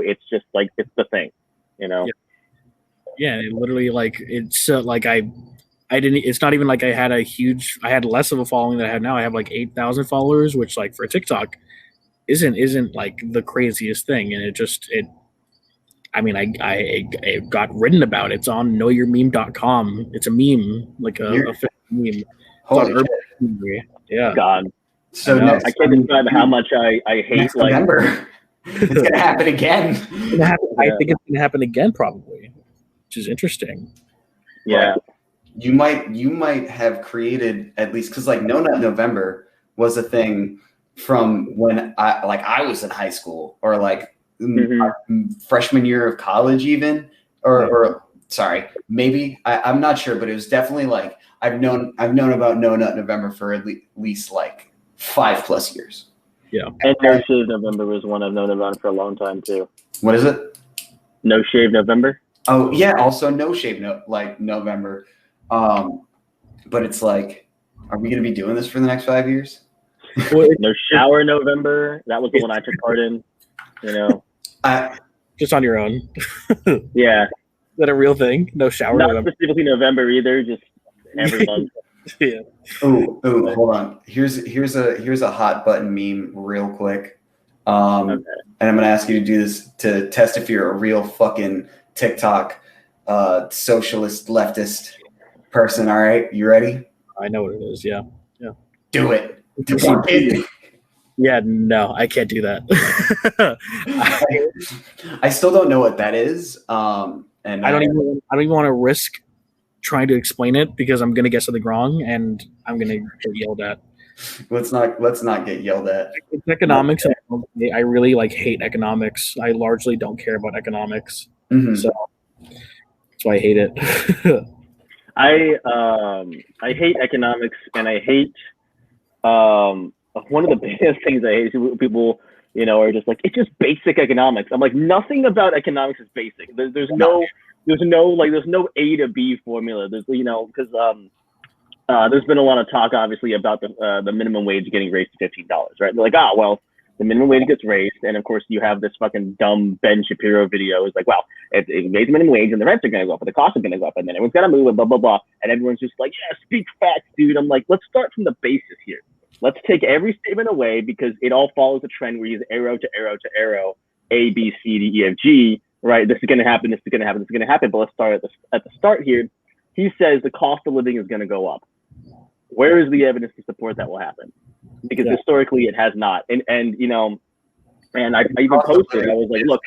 Speaker 3: it's just like it's the thing,
Speaker 2: Yeah, it literally it's I didn't. It's not even like I had less of a following than I have now. I have 8,000 followers, which for TikTok isn't like the craziest thing, and it. I mean, I got written about. It's on knowyourmeme.com. It's a meme, a meme.
Speaker 1: Holy shit.
Speaker 2: Yeah.
Speaker 3: God.
Speaker 1: So
Speaker 3: I can't describe how much I hate
Speaker 1: November. It's gonna happen again.
Speaker 2: I think it's gonna happen again, probably, which is interesting.
Speaker 3: Yeah.
Speaker 1: But you might have created, at least because No Nut November was a thing from when I was in high school, or freshman year of college, even, or sorry, maybe I'm not sure, but it was definitely I've known about No Nut November for at least 5+ years.
Speaker 2: Yeah.
Speaker 3: And No Shave November was one I've known about for a long time too.
Speaker 1: What is it?
Speaker 3: No Shave November.
Speaker 1: Oh yeah, also No Shave November. But it's are we gonna be doing this for the next 5 years?
Speaker 3: No Shower November. That was the one I took part in.
Speaker 2: Just on your own.
Speaker 3: Yeah.
Speaker 2: Is that a real thing? No shower
Speaker 3: Not
Speaker 2: November?
Speaker 3: Specifically November either, just every month.
Speaker 2: Yeah.
Speaker 1: Ooh, hold on. Here's a hot button meme real quick. Okay. And I'm gonna ask you to do this to test if you're a real fucking TikTok socialist leftist person. All right, you ready?
Speaker 2: I know what it is. Yeah.
Speaker 1: Do it.
Speaker 2: Yeah, no, I can't do that.
Speaker 1: I still don't know what that is. And
Speaker 2: I don't even want to risk trying to explain it, because I'm gonna get something wrong and I'm gonna get yelled at.
Speaker 1: Let's not get yelled at.
Speaker 2: It's economics. I really hate economics. I largely don't care about economics. Mm-hmm. So that's why I hate it.
Speaker 3: I hate economics, and I hate one of the biggest things I hate is people are just it's just basic economics. I'm nothing about economics is basic. There's no A to B formula. There's because there's been a lot of talk obviously about the minimum wage getting raised to $15, right? They're well, the minimum wage gets raised, and of course you have this fucking dumb Ben Shapiro video. It's well, it raised the minimum wage and the rents are going to go up, and the costs are going to go up, and then everyone's got to move, and blah blah blah, and everyone's just yeah, speak facts, dude. I'm let's start from the basis here. Let's take every statement away, because it all follows a trend where you use arrow to arrow to arrow, A, B, C, D, E, F, G, right? This is going to happen, this is going to happen, this is going to happen. But let's start at the start here. He says the cost of living is going to go up. Where is the evidence to support that will happen? Because historically it has not. And I even posted, I was look,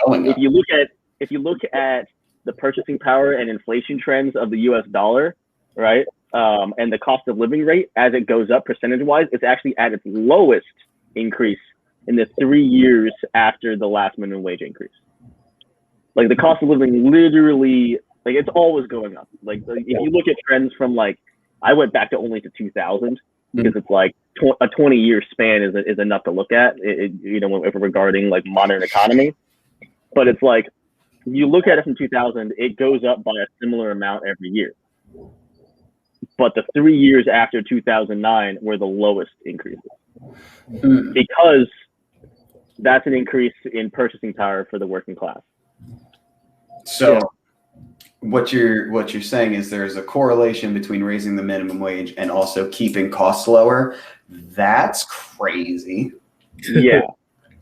Speaker 3: if you look at the purchasing power and inflation trends of the US dollar, right? And the cost of living rate, as it goes up percentage-wise, it's actually at its lowest increase in the 3 years after the last minimum wage increase. The cost of living literally, it's always going up. If you look at trends from I went back to 2000, because it's a 20-year span is enough to look at, if regarding modern economy. But it's you look at it from 2000, it goes up by a similar amount every year. But the 3 years after 2009 were the lowest increases, because that's an increase in purchasing power for the working class.
Speaker 1: So what you're saying is there's a correlation between raising the minimum wage and also keeping costs lower. That's crazy.
Speaker 3: Yeah.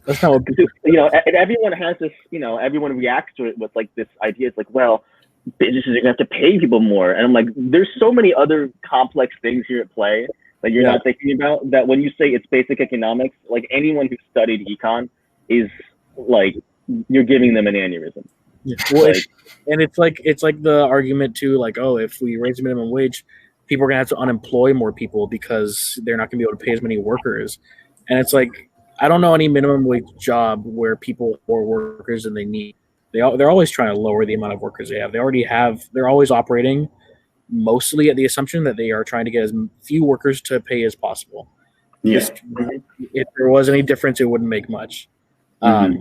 Speaker 2: That's not what
Speaker 3: and everyone has this, everyone reacts to it with this idea. It's well, businesses are gonna have to pay people more, and I'm there's so many other complex things here at play that you're not thinking about, that when you say it's basic economics, anyone who studied econ is you're giving them an aneurysm.
Speaker 2: Yeah. Well, and it's the argument too, oh, if we raise the minimum wage, people are gonna have to unemploy more people because they're not gonna be able to pay as many workers. And it's I don't know any minimum wage job where people have more workers than they need. They're always trying to lower the amount of workers they have. They're always operating mostly at the assumption that they are trying to get as few workers to pay as possible.
Speaker 1: Yeah.
Speaker 2: If there was any difference, it wouldn't make much. And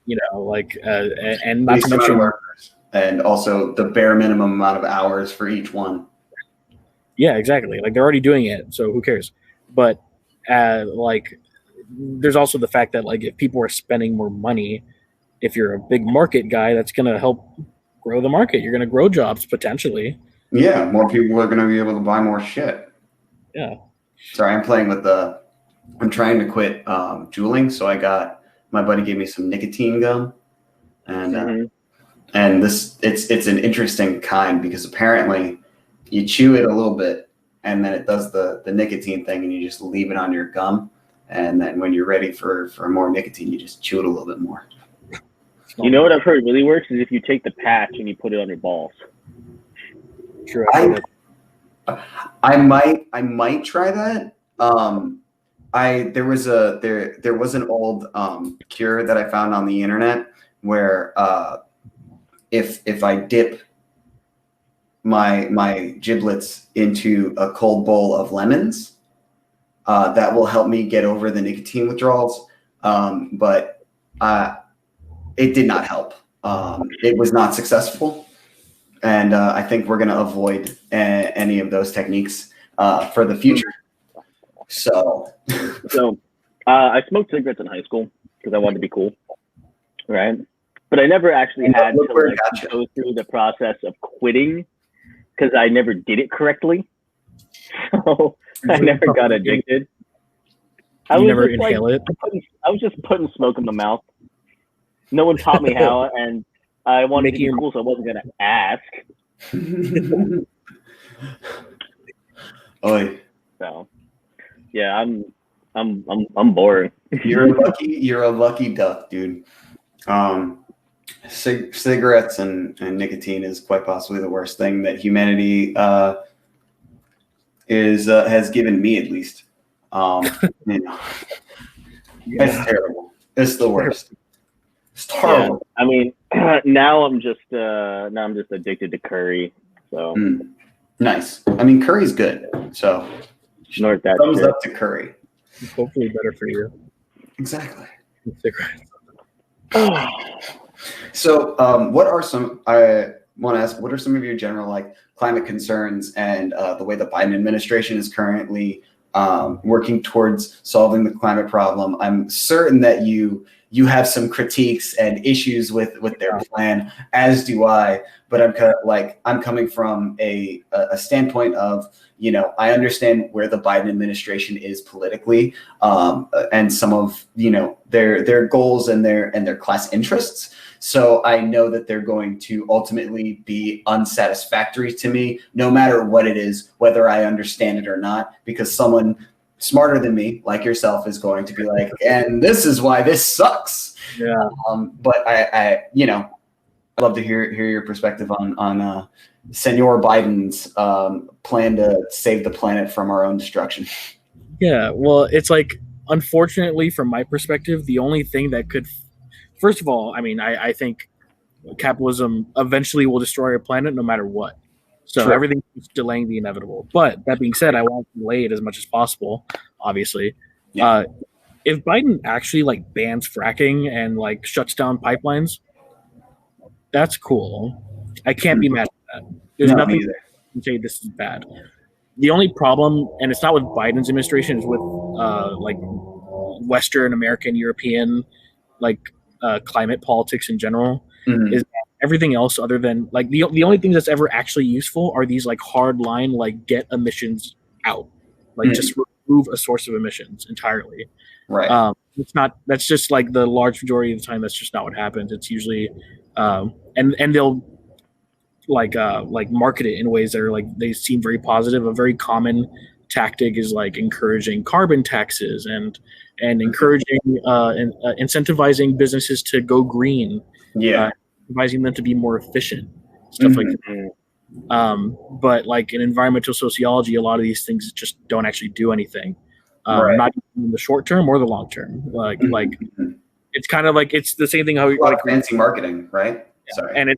Speaker 2: not to mention
Speaker 1: workers, and also the bare minimum amount of hours for each one.
Speaker 2: Yeah, exactly. They're already doing it, so who cares? But there's also the fact that like if people are spending more money, if you're a big market guy, that's going to help grow the market. You're going to grow jobs potentially.
Speaker 1: Yeah, more people are going to be able to buy more shit.
Speaker 2: Yeah.
Speaker 1: Sorry, I'm playing with I'm trying to quit juuling, so my buddy gave me some nicotine gum, and it's an interesting kind because apparently you chew it a little bit and then it does the nicotine thing and you just leave it on your gum, and then when you're ready for more nicotine, you just chew it a little bit more.
Speaker 3: You know what I've heard really works is if you take the patch and you put it on your balls.
Speaker 2: True.
Speaker 1: I might try that. There was an old cure that I found on the internet where if I dip my giblets into a cold bowl of lemons, that will help me get over the nicotine withdrawals. But it did not help. It was not successful. And I think we're going to avoid any of those techniques for the future. So
Speaker 3: I smoked cigarettes in high school because I wanted to be cool, right? But I never actually had to go through the process of quitting because I never did it correctly. So I never got addicted.
Speaker 2: You never inhale it?
Speaker 3: I was just putting smoke in my mouth. No one taught me how, and I wanted to be cool, so I wasn't going to ask.
Speaker 1: Oy.
Speaker 3: So, yeah, I'm boring.
Speaker 1: You're a lucky duck, dude. Cigarettes and nicotine is quite possibly the worst thing that humanity has given me, at least. It's terrible. It's the worst. It's terrible.
Speaker 3: Yeah, I mean, now I'm just addicted to curry. So
Speaker 1: nice. I mean, curry's good. So
Speaker 3: snort that.
Speaker 1: Thumbs up to curry.
Speaker 2: Hopefully better for you.
Speaker 1: Exactly.
Speaker 2: Cigarettes.
Speaker 1: So, what are some of your general like climate concerns and the way the Biden administration is currently working towards solving the climate problem? I'm certain that you have some critiques and issues with their plan, as do I. But I'm coming from a standpoint of, I understand where the Biden administration is politically, and some of their goals and their class interests. So I know that they're going to ultimately be unsatisfactory to me, no matter what it is, whether I understand it or not, because someone smarter than me, like yourself, is going to be like, and this is why this sucks.
Speaker 2: Yeah.
Speaker 1: But I'd love to hear your perspective on Senor Biden's plan to save the planet from our own destruction.
Speaker 2: Yeah, well, it's like, unfortunately, from my perspective, the only thing that could, first of all, I mean, I think capitalism eventually will destroy our planet no matter what. So
Speaker 1: Sure.
Speaker 2: Everything's delaying the inevitable. But that being said, I want to delay it as much as possible, obviously.
Speaker 1: Yeah.
Speaker 2: If Biden actually like bans fracking and like shuts down pipelines, that's cool. I can't be mad at that. There's nothing that can say this is bad. The only problem, and it's not with Biden's administration, is with like Western American, European, like climate politics in general. Is that everything else other than like the only things that's ever actually useful are these like hard line like get emissions out, like just remove a source of emissions entirely.
Speaker 1: Right.
Speaker 2: It's not. That's just like the large majority of the time. That's just not what happens. It's usually, and they'll like market it in ways that are like they seem very positive. A very common tactic is like encouraging carbon taxes and encouraging and incentivizing businesses to go green.
Speaker 1: Yeah.
Speaker 2: Advising them to be more efficient, stuff like that. But like in environmental sociology, a lot of these things just don't actually do anything. Not in the short term or the long term. Like it's kind of like it's the same thing how like
Speaker 1: fancy marketing, right?
Speaker 2: Yeah.
Speaker 1: Sorry.
Speaker 2: And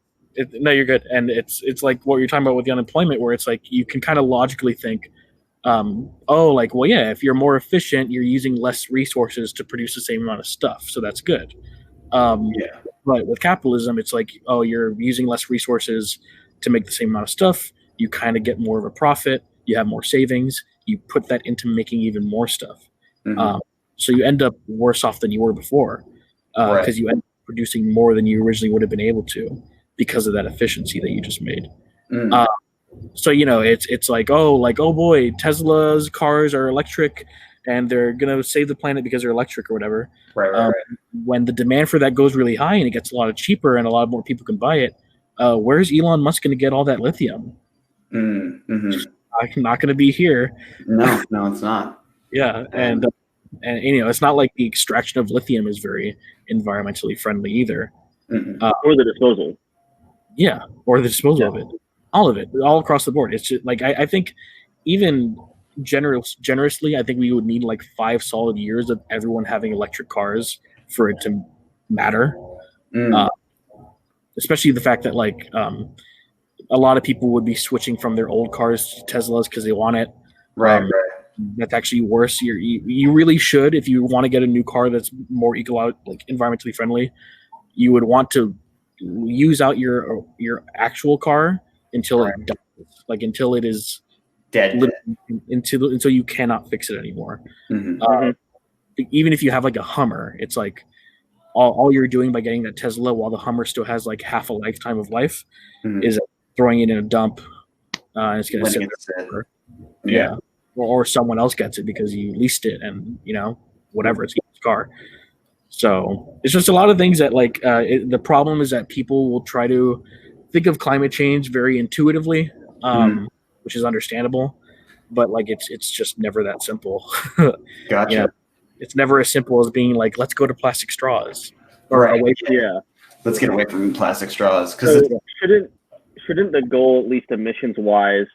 Speaker 2: no, you're good. And it's like what you're talking about with the unemployment, where it's like you can kind of logically think, if you're more efficient, you're using less resources to produce the same amount of stuff, so that's good. But with capitalism, it's like, you're using less resources to make the same amount of stuff. You kind of get more of a profit. You have more savings. You put that into making even more stuff. So you end up worse off than you were before, because you end up producing more than you originally would have been able to because of that efficiency that you just made. So it's like oh boy, Tesla's cars are electric and they're gonna save the planet because they're electric or whatever.
Speaker 1: Right.
Speaker 2: When the demand for that goes really high and it gets a lot cheaper and a lot more people can buy it, where's Elon Musk going to get all that lithium?
Speaker 1: Mm-hmm.
Speaker 2: I'm not going to be here.
Speaker 1: No, it's not.
Speaker 2: Yeah, and it's not like the extraction of lithium is very environmentally friendly either.
Speaker 3: Or the disposal.
Speaker 2: Yeah, or the disposal of it. All of it, all across the board. It's just like I think even generously, I think we would need like 5 solid years of everyone having electric cars for it to matter. Especially the fact that like a lot of people would be switching from their old cars to Teslas because they want it.
Speaker 1: Right.
Speaker 2: That's actually worse. You really should, if you want to get a new car that's more environmentally friendly, you would want to use out your actual car until it dies, like until it is
Speaker 1: dead,
Speaker 2: until you cannot fix it anymore. Even if you have like a Hummer, it's like all you're doing by getting that Tesla while the Hummer still has like half a lifetime of life is throwing it in a dump, and it's going to sit there. Yeah. Or someone else gets it because you leased it, and whatever, it's his car. So it's just a lot of things that like the problem is that people will try to think of climate change very intuitively, which is understandable, but like it's just never that simple.
Speaker 1: Gotcha.
Speaker 2: It's never as simple as being like, let's go to plastic straws
Speaker 1: or let's get away from plastic straws.
Speaker 3: Because shouldn't the goal, at least emissions wise,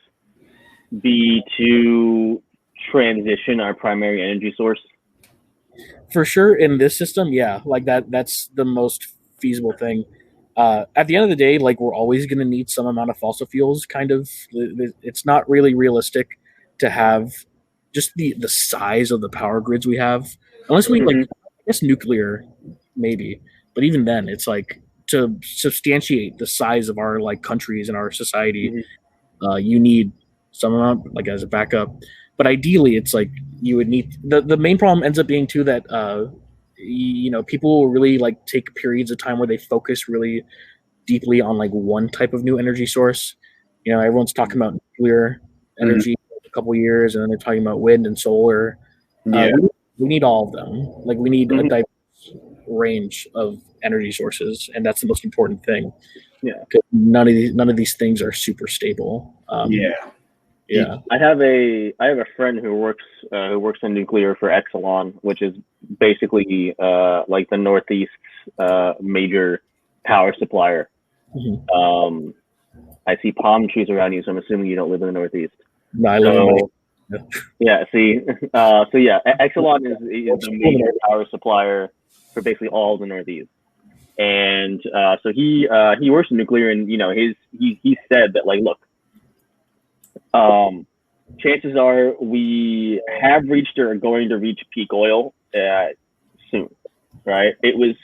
Speaker 3: be to transition our primary energy source?
Speaker 2: For sure, in this system, yeah, like that's the most feasible thing. At the end of the day, like we're always going to need some amount of fossil fuels. Kind of, it's not really realistic to have just the size of the power grids we have, unless we like, I guess nuclear, maybe. But even then, it's like to substantiate the size of our like countries and our society, you need some amount like as a backup. But ideally, it's like you would need the main problem ends up being too that people will really like take periods of time where they focus really deeply on like one type of new energy source. Everyone's talking about nuclear energy for a couple years, and then they're talking about wind and solar. We need all of them. Like we need a diverse range of energy sources, and that's the most important thing. Yeah, none of these things are super stable. Yeah.
Speaker 3: I have a friend who works in nuclear for Exelon, which is basically like the Northeast major power supplier. I see palm trees around you, so I'm assuming you don't live in the Northeast.
Speaker 2: No, I live in the
Speaker 3: Exelon is the major power supplier for basically all of the Northeast. And so he works in nuclear, and he said that, like, look, chances are we have reached or are going to reach peak oil soon, right? It was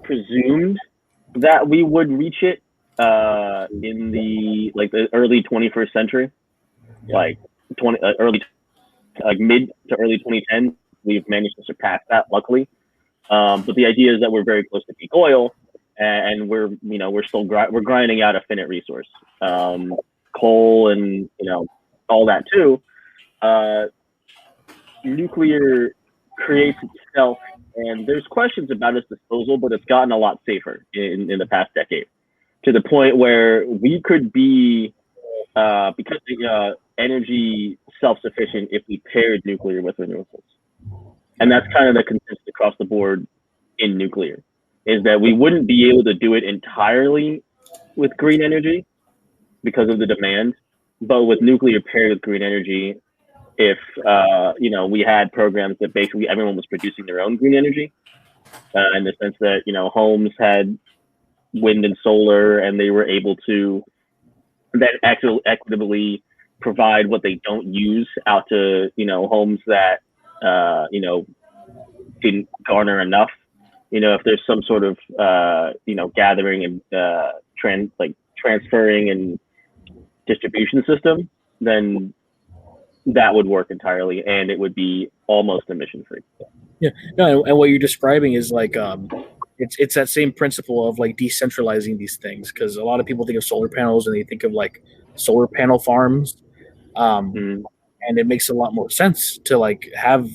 Speaker 3: presumed that we would reach it in the early 21st century, mid to early 2010. We've managed to surpass that, luckily. But the idea is that we're very close to peak oil, and we're still we're grinding out a finite resource, coal and all that too. Nuclear creates itself, and there's questions about its disposal, but it's gotten a lot safer in the past decade, to the point where we could be because energy self-sufficient if we paired nuclear with renewables. And that's kind of the consensus across the board in nuclear, is that we wouldn't be able to do it entirely with green energy because of the demand, but with nuclear paired with green energy, if we had programs that basically everyone was producing their own green energy, in the sense that homes had wind and solar, and they were able to then actually equitably provide what they don't use out to homes that didn't garner enough. If there's some sort of gathering and transferring and distribution system, then that would work entirely, and it would be almost emission free.
Speaker 2: Yeah, no, and what you're describing is like it's that same principle of like decentralizing these things, because a lot of people think of solar panels and they think of like solar panel farms, and it makes a lot more sense to like have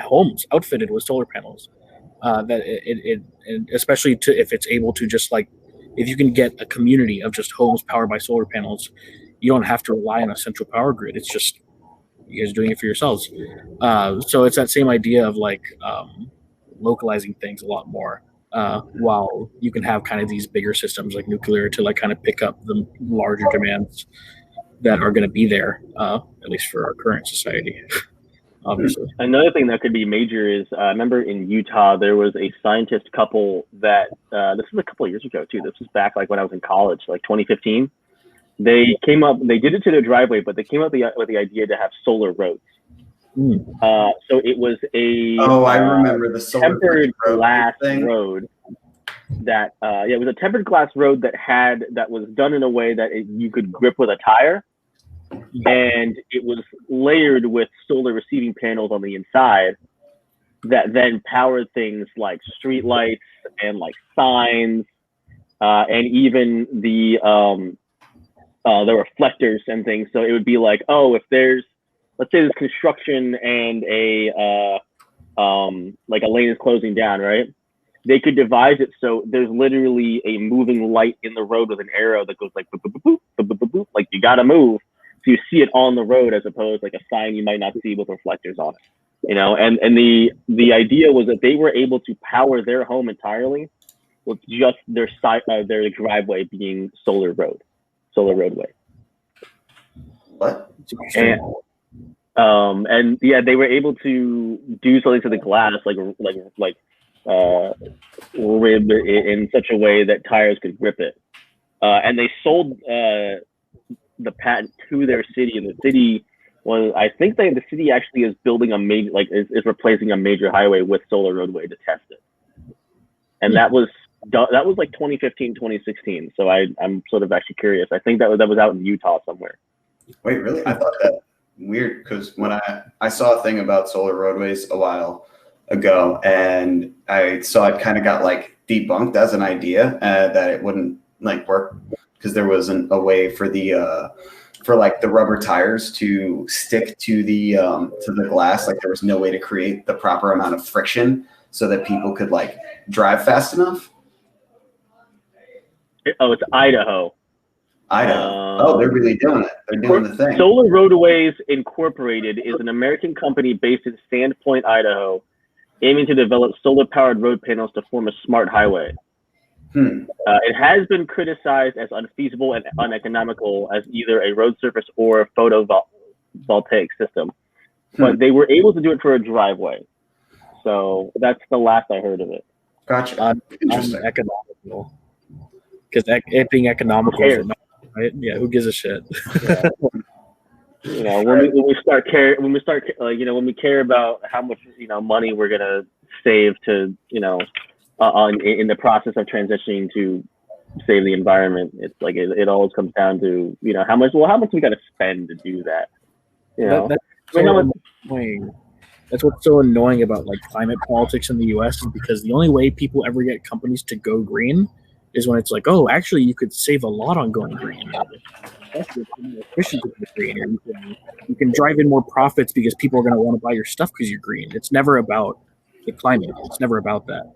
Speaker 2: homes outfitted with solar panels. That and especially if it's able to just like, if you can get a community of just homes powered by solar panels, you don't have to rely on a central power grid. It's just you guys doing it for yourselves. So it's that same idea of like localizing things a lot more, while you can have kind of these bigger systems like nuclear to like kind of pick up the larger demands that are going to be there, at least for our current society. Obviously.
Speaker 3: Another thing that could be major is, I remember in Utah, there was a scientist couple that, this was a couple of years ago too. This was back like when I was in college, like 2015. They came up, they did it to their driveway, but they came up with the idea to have solar roads. So it was
Speaker 1: I remember the solar
Speaker 3: tempered glass road that, it was a tempered glass road that was done in a way that you could grip with a tire. And it was layered with solar receiving panels on the inside that then powered things like street lights and like signs, and even the reflectors and things. So it would be like, oh, if let's say there's construction and like a lane is closing down, right? They could devise it so there's literally a moving light in the road with an arrow that goes like boop, boop, boop, boop, boop, boop, boop, like you gotta move. So you see it on the road as opposed to like a sign you might not see with reflectors on it, and the idea was that they were able to power their home entirely with just their driveway being solar roadway.
Speaker 1: What?
Speaker 3: And yeah, they were able to do something to the glass like rib in such a way that tires could grip it, and they sold the patent to their city, and the city was, I think the city actually is building a major, like is replacing a major highway with solar roadway to test it. And that was like 2015, 2016. So I'm sort of actually curious. I think that was out in Utah somewhere.
Speaker 1: Wait, really? I thought that weird, because when I saw a thing about solar roadways a while ago, and I saw it kind of got like debunked as an idea that it wouldn't like work, because there wasn't a way for the rubber tires to stick to the glass. Like there was no way to create the proper amount of friction so that people could like drive fast enough.
Speaker 3: Oh, it's Idaho.
Speaker 1: Oh, they're really doing it. They're doing the thing.
Speaker 3: Solar Roadways Incorporated is an American company based in Sandpoint, Idaho, aiming to develop solar-powered road panels to form a smart highway. It has been criticized as unfeasible and uneconomical as either a road surface or a photovoltaic system, but they were able to do it for a driveway. So that's the last I heard of it.
Speaker 1: Gotcha. Interesting.
Speaker 2: Economical, because it being economical is not, right? Yeah, who gives a shit?
Speaker 3: Yeah. When we care about how much money we're gonna save to in the process of transitioning to save the environment, it's like it always comes down to how much we got to spend to do that.
Speaker 2: That's what's so annoying about like climate politics in the U.S. is because the only way people ever get companies to go green is when it's like, oh, actually, you could save a lot on going green. Efficient to be green, or you can drive in more profits because people are going to want to buy your stuff because you're green. It's never about the climate. It's never about that.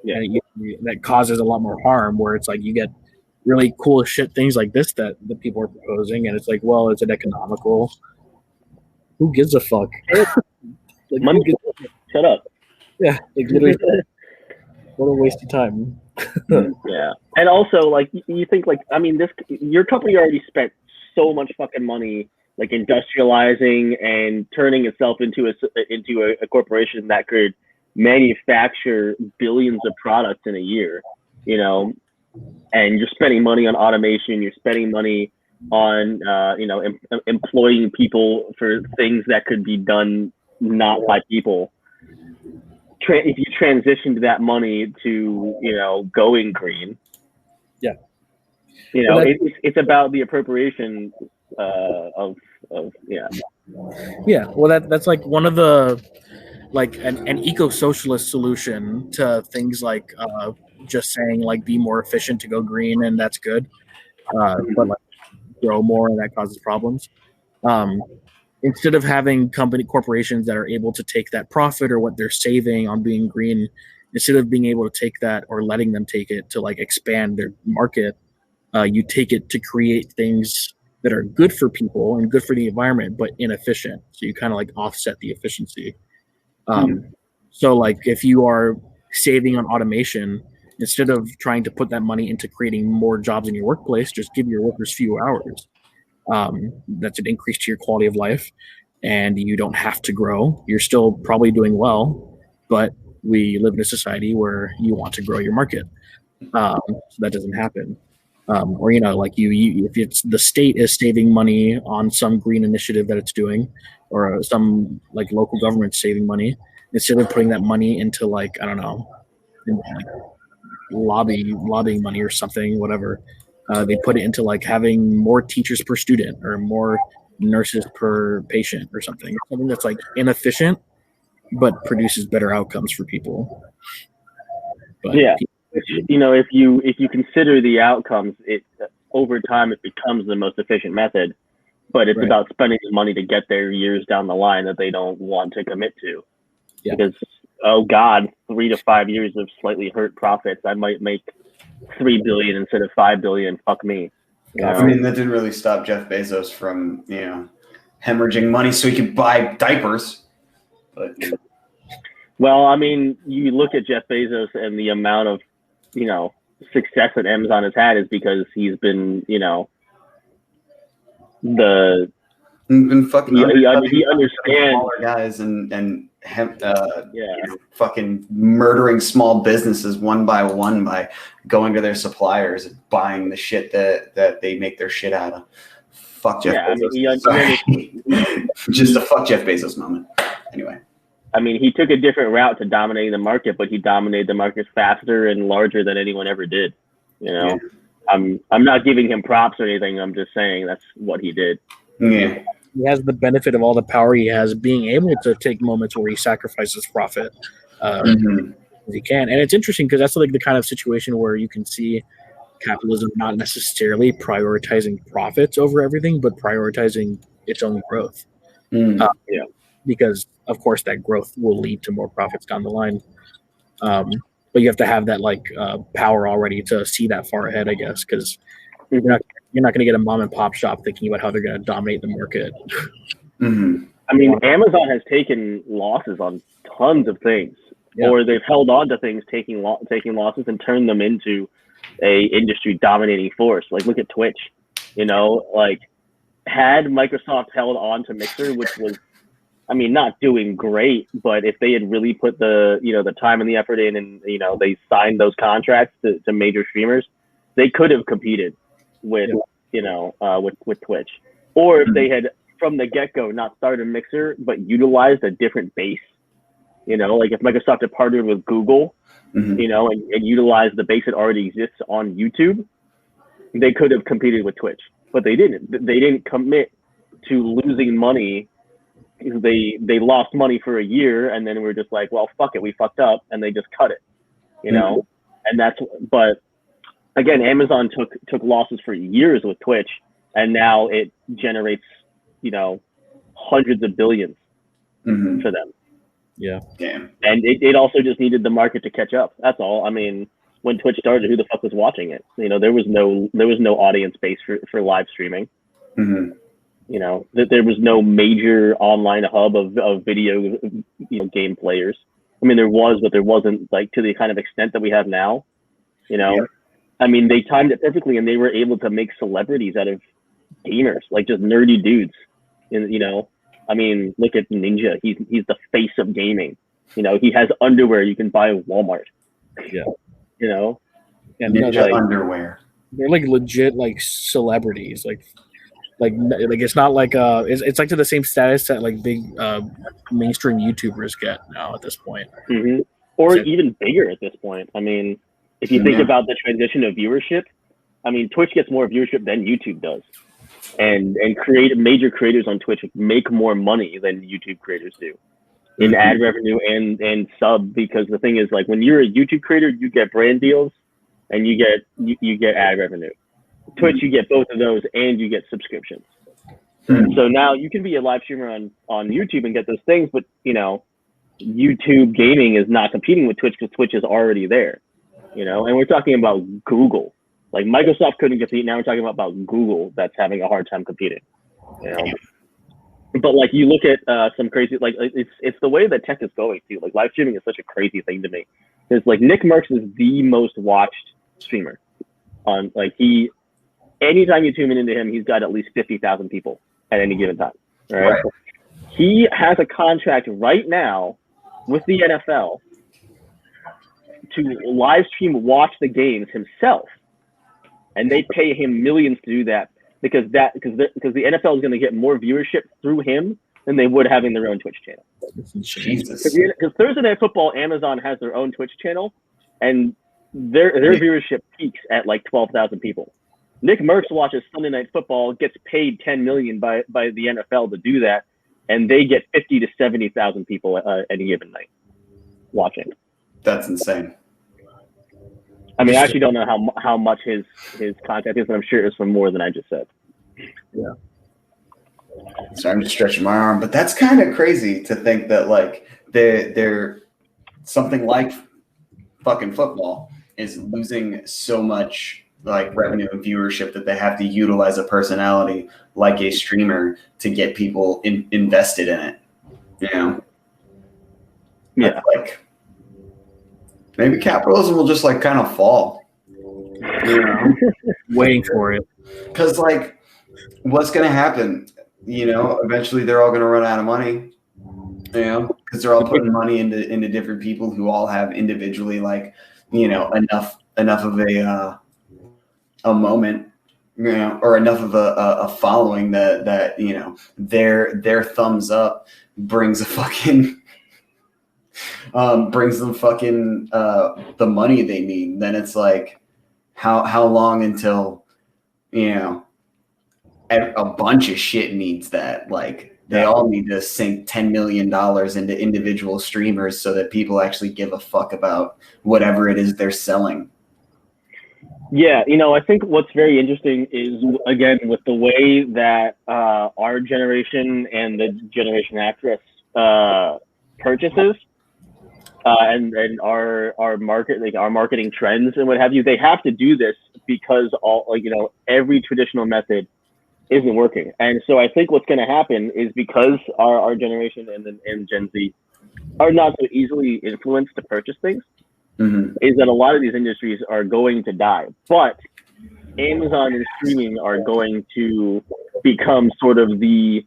Speaker 2: That causes a lot more harm, where it's like you get really cool shit things like this that the people are proposing, and it's like, well, is it economical? Who gives a fuck?
Speaker 3: Like, money, shut up.
Speaker 2: Yeah, like literally, what a waste of time.
Speaker 3: Yeah, and also like you think like, I mean, your company already spent so much fucking money like industrializing and turning itself into a corporation that could manufacture billions of products in a year, and you're spending money on automation, you're spending money on employing people for things that could be done not by people. If you transition to that money to going green, it's about the appropriation of
Speaker 2: Yeah, well, that's like one of the like an eco socialist solution to things like just saying like be more efficient to go green and that's good, but like grow more and that causes problems. Um, Instead of having corporations that are able to take that profit or what they're saving on being green, instead of being able to take that or letting them take it to like expand their market, you take it to create things that are good for people and good for the environment, but inefficient. So you kind of like offset the efficiency. So like if you are saving on automation, instead of trying to put that money into creating more jobs in your workplace, just give your workers fewer hours. That's an increase to your quality of life, and you don't have to grow. You're still probably doing well, but we live in a society where you want to grow your market. So that doesn't happen. Or like you, if it's the state is saving money on some green initiative that it's doing, or some like local government saving money, instead of putting that money into like I don't know, like lobbying money or something, whatever, they put it into like having more teachers per student or more nurses per patient or something that's like inefficient but produces better outcomes for people.
Speaker 3: But yeah, if you consider the outcomes, it over time it becomes the most efficient method, but it's about spending the money to get there years down the line that they don't want to commit to. Because oh god, 3 to 5 years of slightly hurt profits, I might make $3 billion instead of $5 billion. Fuck me.
Speaker 1: I mean, that didn't really stop Jeff Bezos from hemorrhaging money so he could buy diapers. But
Speaker 3: well, I mean, you look at Jeff Bezos and the amount of success that Amazon has had is because he's been
Speaker 1: been fucking
Speaker 3: he understands
Speaker 1: smaller guys and fucking murdering small businesses one by one by going to their suppliers and buying the shit that they make their shit out of. Fuck Jeff Bezos. Just a fuck Jeff Bezos moment. Anyway.
Speaker 3: I mean, he took a different route to dominating the market, but he dominated the market faster and larger than anyone ever did. Yeah. I'm not giving him props or anything. I'm just saying that's what he did.
Speaker 1: Yeah.
Speaker 2: He has the benefit of all the power he has, being able to take moments where he sacrifices profit. He can, and it's interesting because that's like the kind of situation where you can see capitalism not necessarily prioritizing profits over everything, but prioritizing its own growth. Because of course that growth will lead to more profits down the line. But you have to have that like power already to see that far ahead, I guess, because you're not going to get a mom and pop shop thinking about how they're going to dominate the market.
Speaker 3: I mean, Amazon has taken losses on tons of things, or they've held on to things, taking losses and turned them into a industry dominating force. Like look at Twitch, like had Microsoft held on to Mixer, which was, I mean, not doing great, but if they had really put the the time and the effort in, and they signed those contracts to major streamers, they could have competed with with Twitch. Or if they had from the get-go not started Mixer but utilized a different base, like if Microsoft had partnered with Google, and utilized the base that already exists on YouTube, they could have competed with Twitch, but they didn't. They didn't commit to losing money. They lost money for a year, and then we're just like, well, fuck it, we fucked up, and they just cut it, and that's. But again, Amazon took losses for years with Twitch, and now it generates, hundreds of billions for them.
Speaker 2: Yeah.
Speaker 1: Damn.
Speaker 3: And it also just needed the market to catch up. That's all. I mean, when Twitch started, who the fuck was watching it? There was no audience base for live streaming. That there was no major online hub of video game players. I mean, there was, but there wasn't like to the kind of extent that we have now. I mean, they timed it perfectly, and they were able to make celebrities out of gamers, like just nerdy dudes. And I mean, look at Ninja. He's the face of gaming. He has underwear you can buy at Walmart.
Speaker 2: Yeah.
Speaker 3: And
Speaker 1: Ninja underwear.
Speaker 2: They're like legit like celebrities. Like it's not like it's like to the same status that like big mainstream YouTubers get now at this point.
Speaker 3: Or even bigger at this point. I mean, if you think about the transition of viewership, I mean, Twitch gets more viewership than YouTube does. and major creators on Twitch make more money than YouTube creators do in ad revenue and sub, because the thing is, like, when you're a YouTube creator, you get brand deals and you get ad revenue. Twitch, you get both of those and you get subscriptions. So now you can be a live streamer on YouTube and get those things, but you know, YouTube gaming is not competing with Twitch because Twitch is already there, you know. And we're talking about Google. Like, Microsoft couldn't compete. Now we're talking about Google that's having a hard time competing, you know. But like, you look at some crazy, like, it's the way that tech is going too. Like, live streaming is such a crazy thing to me. It's like Nick Merckx is the most watched streamer on, like, anytime you tune into him, he's got at least 50,000 people at any given time. Right? He has a contract right now with the NFL to live stream, watch the games himself, and they pay him millions to do that because the NFL is going to get more viewership through him than they would having their own Twitch channel.
Speaker 1: Jesus.
Speaker 3: Because Thursday Night Football, Amazon has their own Twitch channel, and their viewership peaks at like 12,000 people. Nick Merckx watches Sunday Night Football, gets paid $10 million by the NFL to do that, and they get 50 to 70,000 people any given night watching.
Speaker 1: That's insane.
Speaker 3: I mean, I actually don't know how much his contact is, but I'm sure it's for more than I just said.
Speaker 2: Yeah.
Speaker 1: So I'm just stretching my arm, but that's kind of crazy to think that, like, they're something like fucking football is losing so much, like, revenue and viewership that they have to utilize a personality like a streamer to get people invested in it. You know?
Speaker 3: Yeah.
Speaker 1: That's, like, maybe capitalism will just, like, kind of fall. You know?
Speaker 2: Waiting for it.
Speaker 1: Because, like, what's going to happen? You know, eventually they're all going to run out of money. You know, because they're all putting money into different people who all have individually, like, you know, enough of a moment, you know, or enough of a following that you know, their thumbs up brings a fucking brings them fucking the money they need. Then it's like, how long until, you know, a bunch of shit needs that, like, they all need to sink $10 million into individual streamers so that people actually give a fuck about whatever it is they're selling.
Speaker 3: Yeah, you know, I think what's very interesting is, again, with the way that our generation and the generation after us purchases and our market, like our marketing trends and what have you, they have to do this because all, like, you know, every traditional method isn't working. And so I think what's going to happen is, because our generation and Gen Z are not so easily influenced to purchase things, is that a lot of these industries are going to die. But Amazon and streaming are going to become sort of the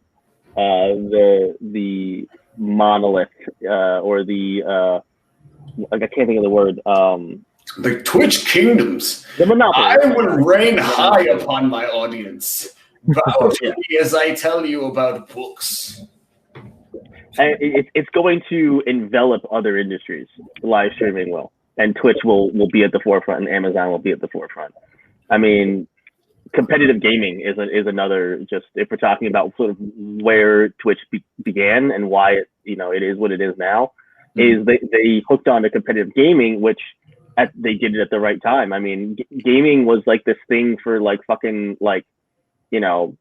Speaker 3: monolith or the like, I can't think of the word.
Speaker 1: The Twitch kingdoms.
Speaker 3: The monopoly.
Speaker 1: I will reign high upon my audience. Bow to me as I tell you about books.
Speaker 3: And it's going to envelop other industries. Live streaming will, and Twitch will be at the forefront, and Amazon will be at the forefront. I mean, competitive gaming is another. Just, if we're talking about sort of where Twitch began and why it, you know, it is what it is now, is they hooked on to competitive gaming, which they did it at the right time. I mean, gaming was like this thing for, like, fucking, like, you know,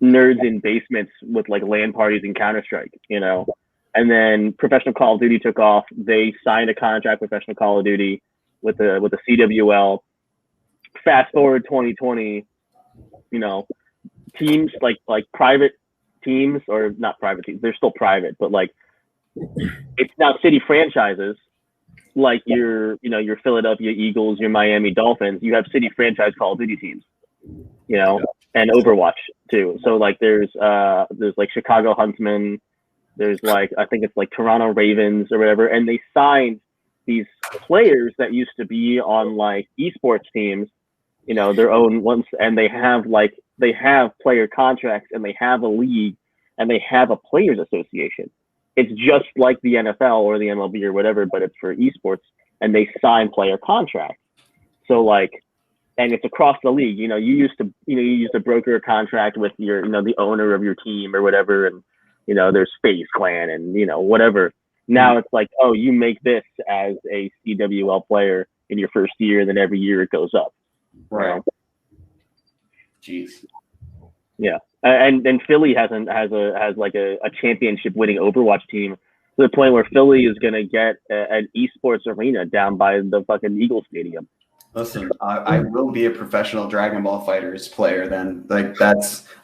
Speaker 3: nerds in basements with, like, LAN parties and Counter-Strike, you know. And then professional Call of Duty took off. They signed a contract with professional Call of Duty with the CWL. Fast forward 2020, you know, teams like private teams, or not private teams, they're still private, but, like, it's now city franchises, like your Philadelphia Eagles, your Miami Dolphins. You have city franchise Call of Duty teams, you know, and Overwatch too. So, like, there's like Chicago Huntsmen, there's, like, I think it's like Toronto Ravens or whatever, and they signed these players that used to be on, like, esports teams, you know, their own ones, and they have player contracts, and they have a league, and they have a players association. It's just like the NFL or the MLB or whatever, but it's for esports, and they sign player contracts. So, like, and it's across the league. You used to broker a contract with your, the owner of your team or whatever, and there's Phase Clan and whatever. Now it's like, oh, you make this as a CWL player in your first year, and then every year it goes up.
Speaker 1: Right. Jeez.
Speaker 3: Yeah, and Philly has like a championship winning Overwatch team, to the point where Philly is gonna get an esports arena down by the fucking Eagle Stadium.
Speaker 1: Listen, I will be a professional Dragon Ball Fighters player then. Like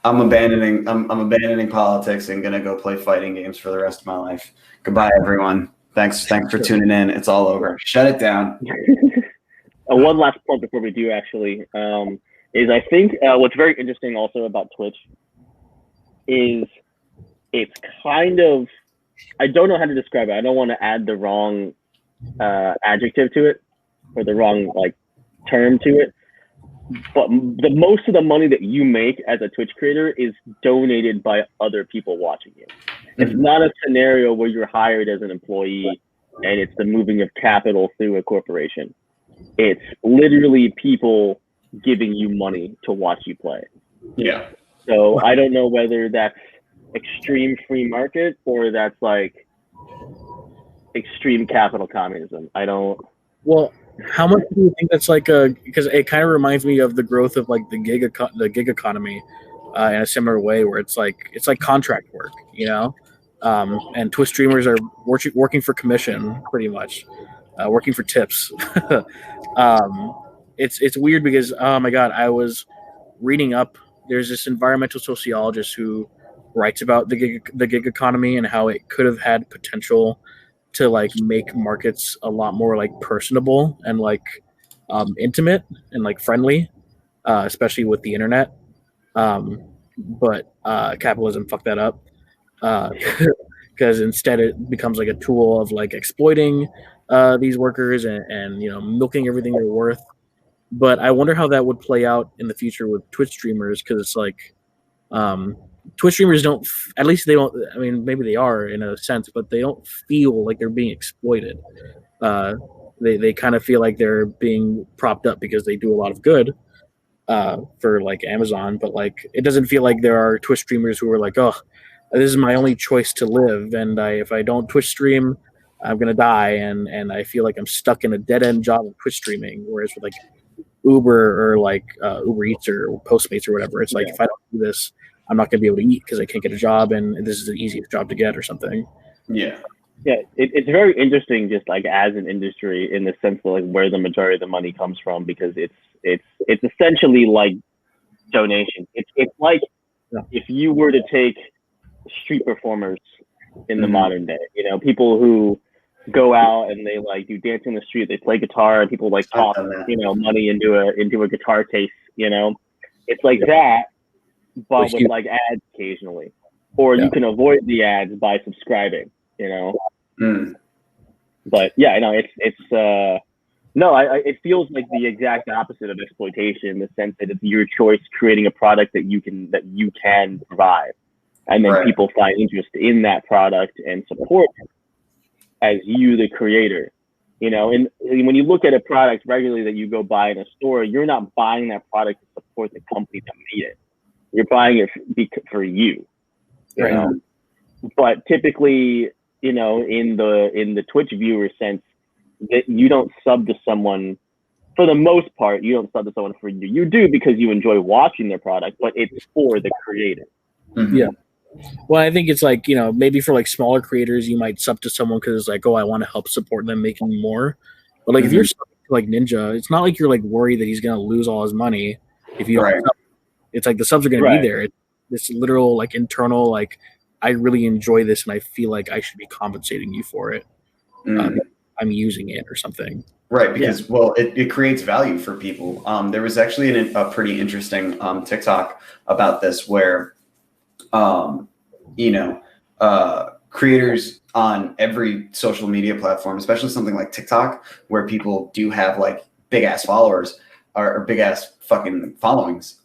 Speaker 1: I'm abandoning politics and gonna go play fighting games for the rest of my life. Goodbye, everyone. Thanks for tuning in. It's all over. Shut it down.
Speaker 3: One last point before we do actually is I think what's very interesting also about Twitch is it's kind of, I don't know how to describe it. I don't want to add the wrong adjective to it or the wrong term to it, but the most of the money that you make as a Twitch creator is donated by other people watching you. It's not a scenario where you're hired as an employee and it's the moving of capital through a corporation. It's literally people giving you money to watch you play.
Speaker 1: Yeah.
Speaker 3: So I don't know whether that's extreme free market or that's like extreme capital communism. I don't.
Speaker 2: Well, how much do you think that's because it kind of reminds me of the growth of like the gig economy in a similar way, where it's like contract work, and Twitch streamers are working for commission pretty much, working for tips. It's weird because, oh my God, I was reading up. There's this environmental sociologist who writes about the gig economy and how it could have had potential to like make markets a lot more like personable and like intimate and like friendly, especially with the internet. But capitalism fucked that up because instead it becomes like a tool of like exploiting these workers and milking everything they're worth. But I wonder how that would play out in the future with Twitch streamers, because it's like Twitch streamers don't, at least they don't, I mean, maybe they are in a sense, but they don't feel like they're being exploited. They kind of feel like they're being propped up because they do a lot of good for like Amazon, but like it doesn't feel like there are Twitch streamers who are like, oh, this is my only choice to live, and if I don't Twitch stream, I'm gonna die, and I feel like I'm stuck in a dead end job of Twitch streaming. Whereas with like Uber or like Uber Eats or Postmates or whatever, it's like if I don't do this, I'm not gonna be able to eat because I can't get a job, and this is the easiest job to get or something.
Speaker 3: Yeah, it's very interesting, just like as an industry, in the sense of like where the majority of the money comes from, because it's essentially like donation. It's like if you were to take street performers in the modern day, people who go out and they like do dancing in the street, they play guitar, and people like toss money into a guitar case. It's like that, but with like ads occasionally, or you can avoid the ads by subscribing. But yeah, no, it feels like the exact opposite of exploitation, in the sense that it's your choice creating a product that you can provide, and then people find interest in that product and support it as you, the creator. And when you look at a product regularly that you go buy in a store, you're not buying that product to support the company that made it. You're buying it for you. But typically, in the Twitch viewer sense, that you don't sub to someone, for the most part, you don't sub to someone for you. You do because you enjoy watching their product, but it's for the creator.
Speaker 2: Yeah. Well, I think it's like, maybe for like smaller creators, you might sub to someone because it's like, oh, I want to help support them making more. But like if you're like Ninja, it's not like you're like worried that he's going to lose all his money if you don't sub. It's like the subs are going to be there. It's literal like internal, like, I really enjoy this and I feel like I should be compensating you for it. I'm using it or something.
Speaker 1: Right, because it creates value for people. There was actually a pretty interesting TikTok about this where creators on every social media platform, especially something like TikTok, where people do have like big ass followers or big ass fucking followings,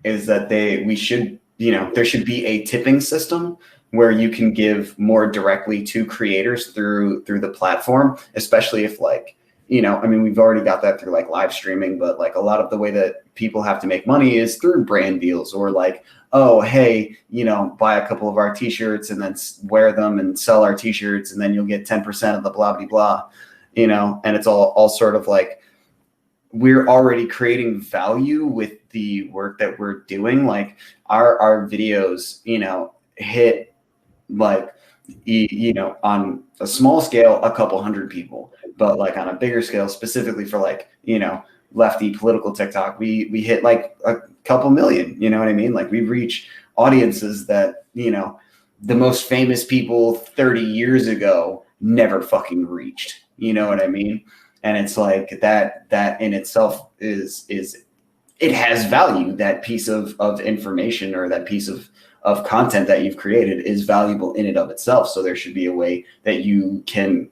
Speaker 1: is that there should be a tipping system where you can give more directly to creators through the platform, especially if like, I mean, we've already got that through like live streaming, but like a lot of the way that people have to make money is through brand deals, or like, oh, hey, buy a couple of our t-shirts and then wear them and sell our t-shirts, and then you'll get 10% of the blah, blah, blah, and it's all sort of like, we're already creating value with the work that we're doing. Like our videos, hit like, on a small scale, a couple hundred people, but like on a bigger scale, specifically for like, lefty political TikTok, we hit like a couple million, you know what I mean? Like we reach audiences that, the most famous people 30 years ago never fucking reached, you know what I mean? And it's like that in itself is it has value. That piece of information, or that piece of content that you've created, is valuable in and of itself. So there should be a way that you can,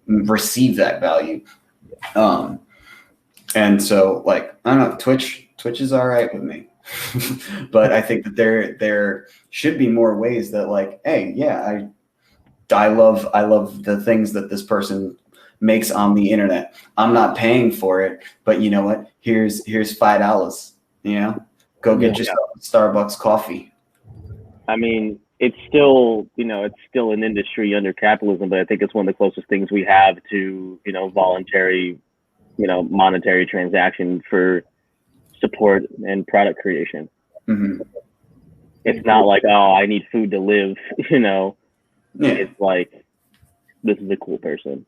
Speaker 1: receive that value. And so like, I don't know, Twitch is all right with me. But I think that there should be more ways that like, hey, yeah, I love the things that this person makes on the internet. I'm not paying for it, but you know what? Here's $5. Go get yourself a Starbucks coffee.
Speaker 3: I mean, it's still an industry under capitalism, but I think it's one of the closest things we have to, voluntary, monetary transaction for support and product creation.
Speaker 1: Mm-hmm.
Speaker 3: It's not like, oh, I need food to live,
Speaker 1: Yeah.
Speaker 3: It's like, this is a cool person.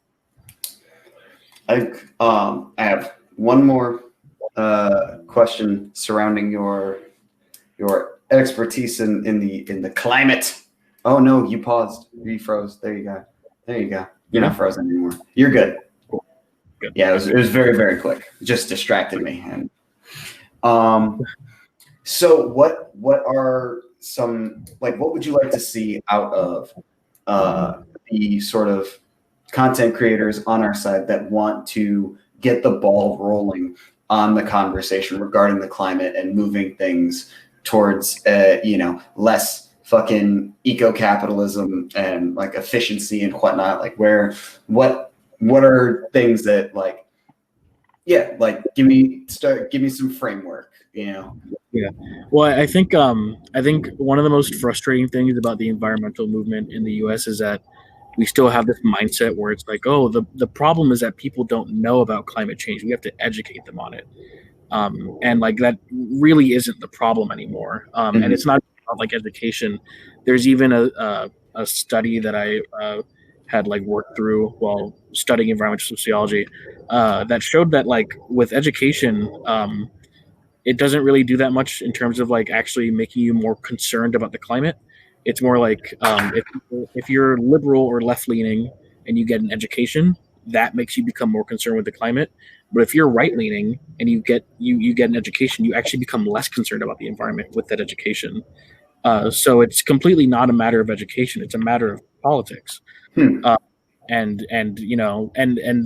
Speaker 1: I have one more question surrounding your expertise in the climate. Oh no, you paused. You froze. There you go. You're not frozen anymore. You're good.
Speaker 2: Cool. Good.
Speaker 1: Yeah, it was very, very quick. It just distracted me. And so what are some, like, what would you like to see out of the sort of content creators on our side that want to get the ball rolling on the conversation regarding the climate and moving things towards less fucking eco-capitalism and like efficiency and whatnot? Like what are things that like, yeah, like give me some framework,
Speaker 2: Yeah. Well, I think one of the most frustrating things about the environmental movement in the US is that we still have this mindset where it's like, oh, the problem is that people don't know about climate change. We have to educate them on it. And like that really isn't the problem anymore.
Speaker 1: Mm-hmm.
Speaker 2: And it's not about like education. There's even a study that I had like worked through while studying environmental sociology that showed that like with education, it doesn't really do that much in terms of like actually making you more concerned about the climate. It's more like if you're liberal or left leaning and you get an education, that makes you become more concerned with the climate. But if you're right leaning and you get an education, you actually become less concerned about the environment with that education. So it's completely not a matter of education; it's a matter of politics. And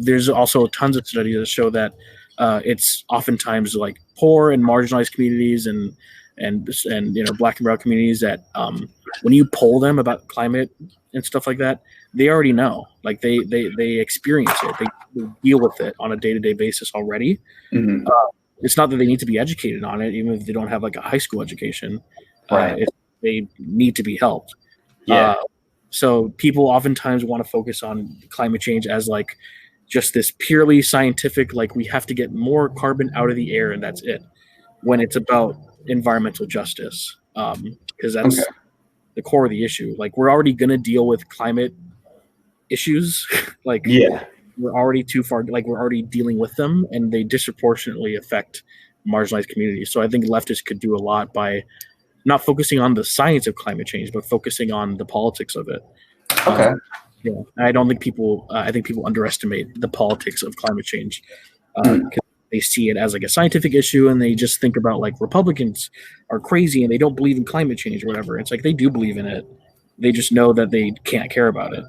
Speaker 2: there's also tons of studies that show that it's oftentimes like poor and marginalized communities and Black and brown communities that when you poll them about climate and stuff like that, they already know. Like they experience it. They deal with it on a day-to-day basis already.
Speaker 1: Mm-hmm.
Speaker 2: It's not that they need to be educated on it, even if they don't have like a high school education.
Speaker 1: Right.
Speaker 2: They need to be helped.
Speaker 1: Yeah.
Speaker 2: So people oftentimes want to focus on climate change as like just this purely scientific, like we have to get more carbon out of the air and that's it. When it's about environmental justice, because that's the core of the issue. Like we're already going to deal with climate issues. Like we're already too far, like we're already dealing with them and they disproportionately affect marginalized communities. So I think leftists could do a lot by not focusing on the science of climate change, but focusing on the politics of it.
Speaker 1: Okay.
Speaker 2: I don't think I think people underestimate the politics of climate change. They see it as like a scientific issue and they just think about like Republicans are crazy and they don't believe in climate change or whatever. It's like they do believe in it. They just know that they can't care about it.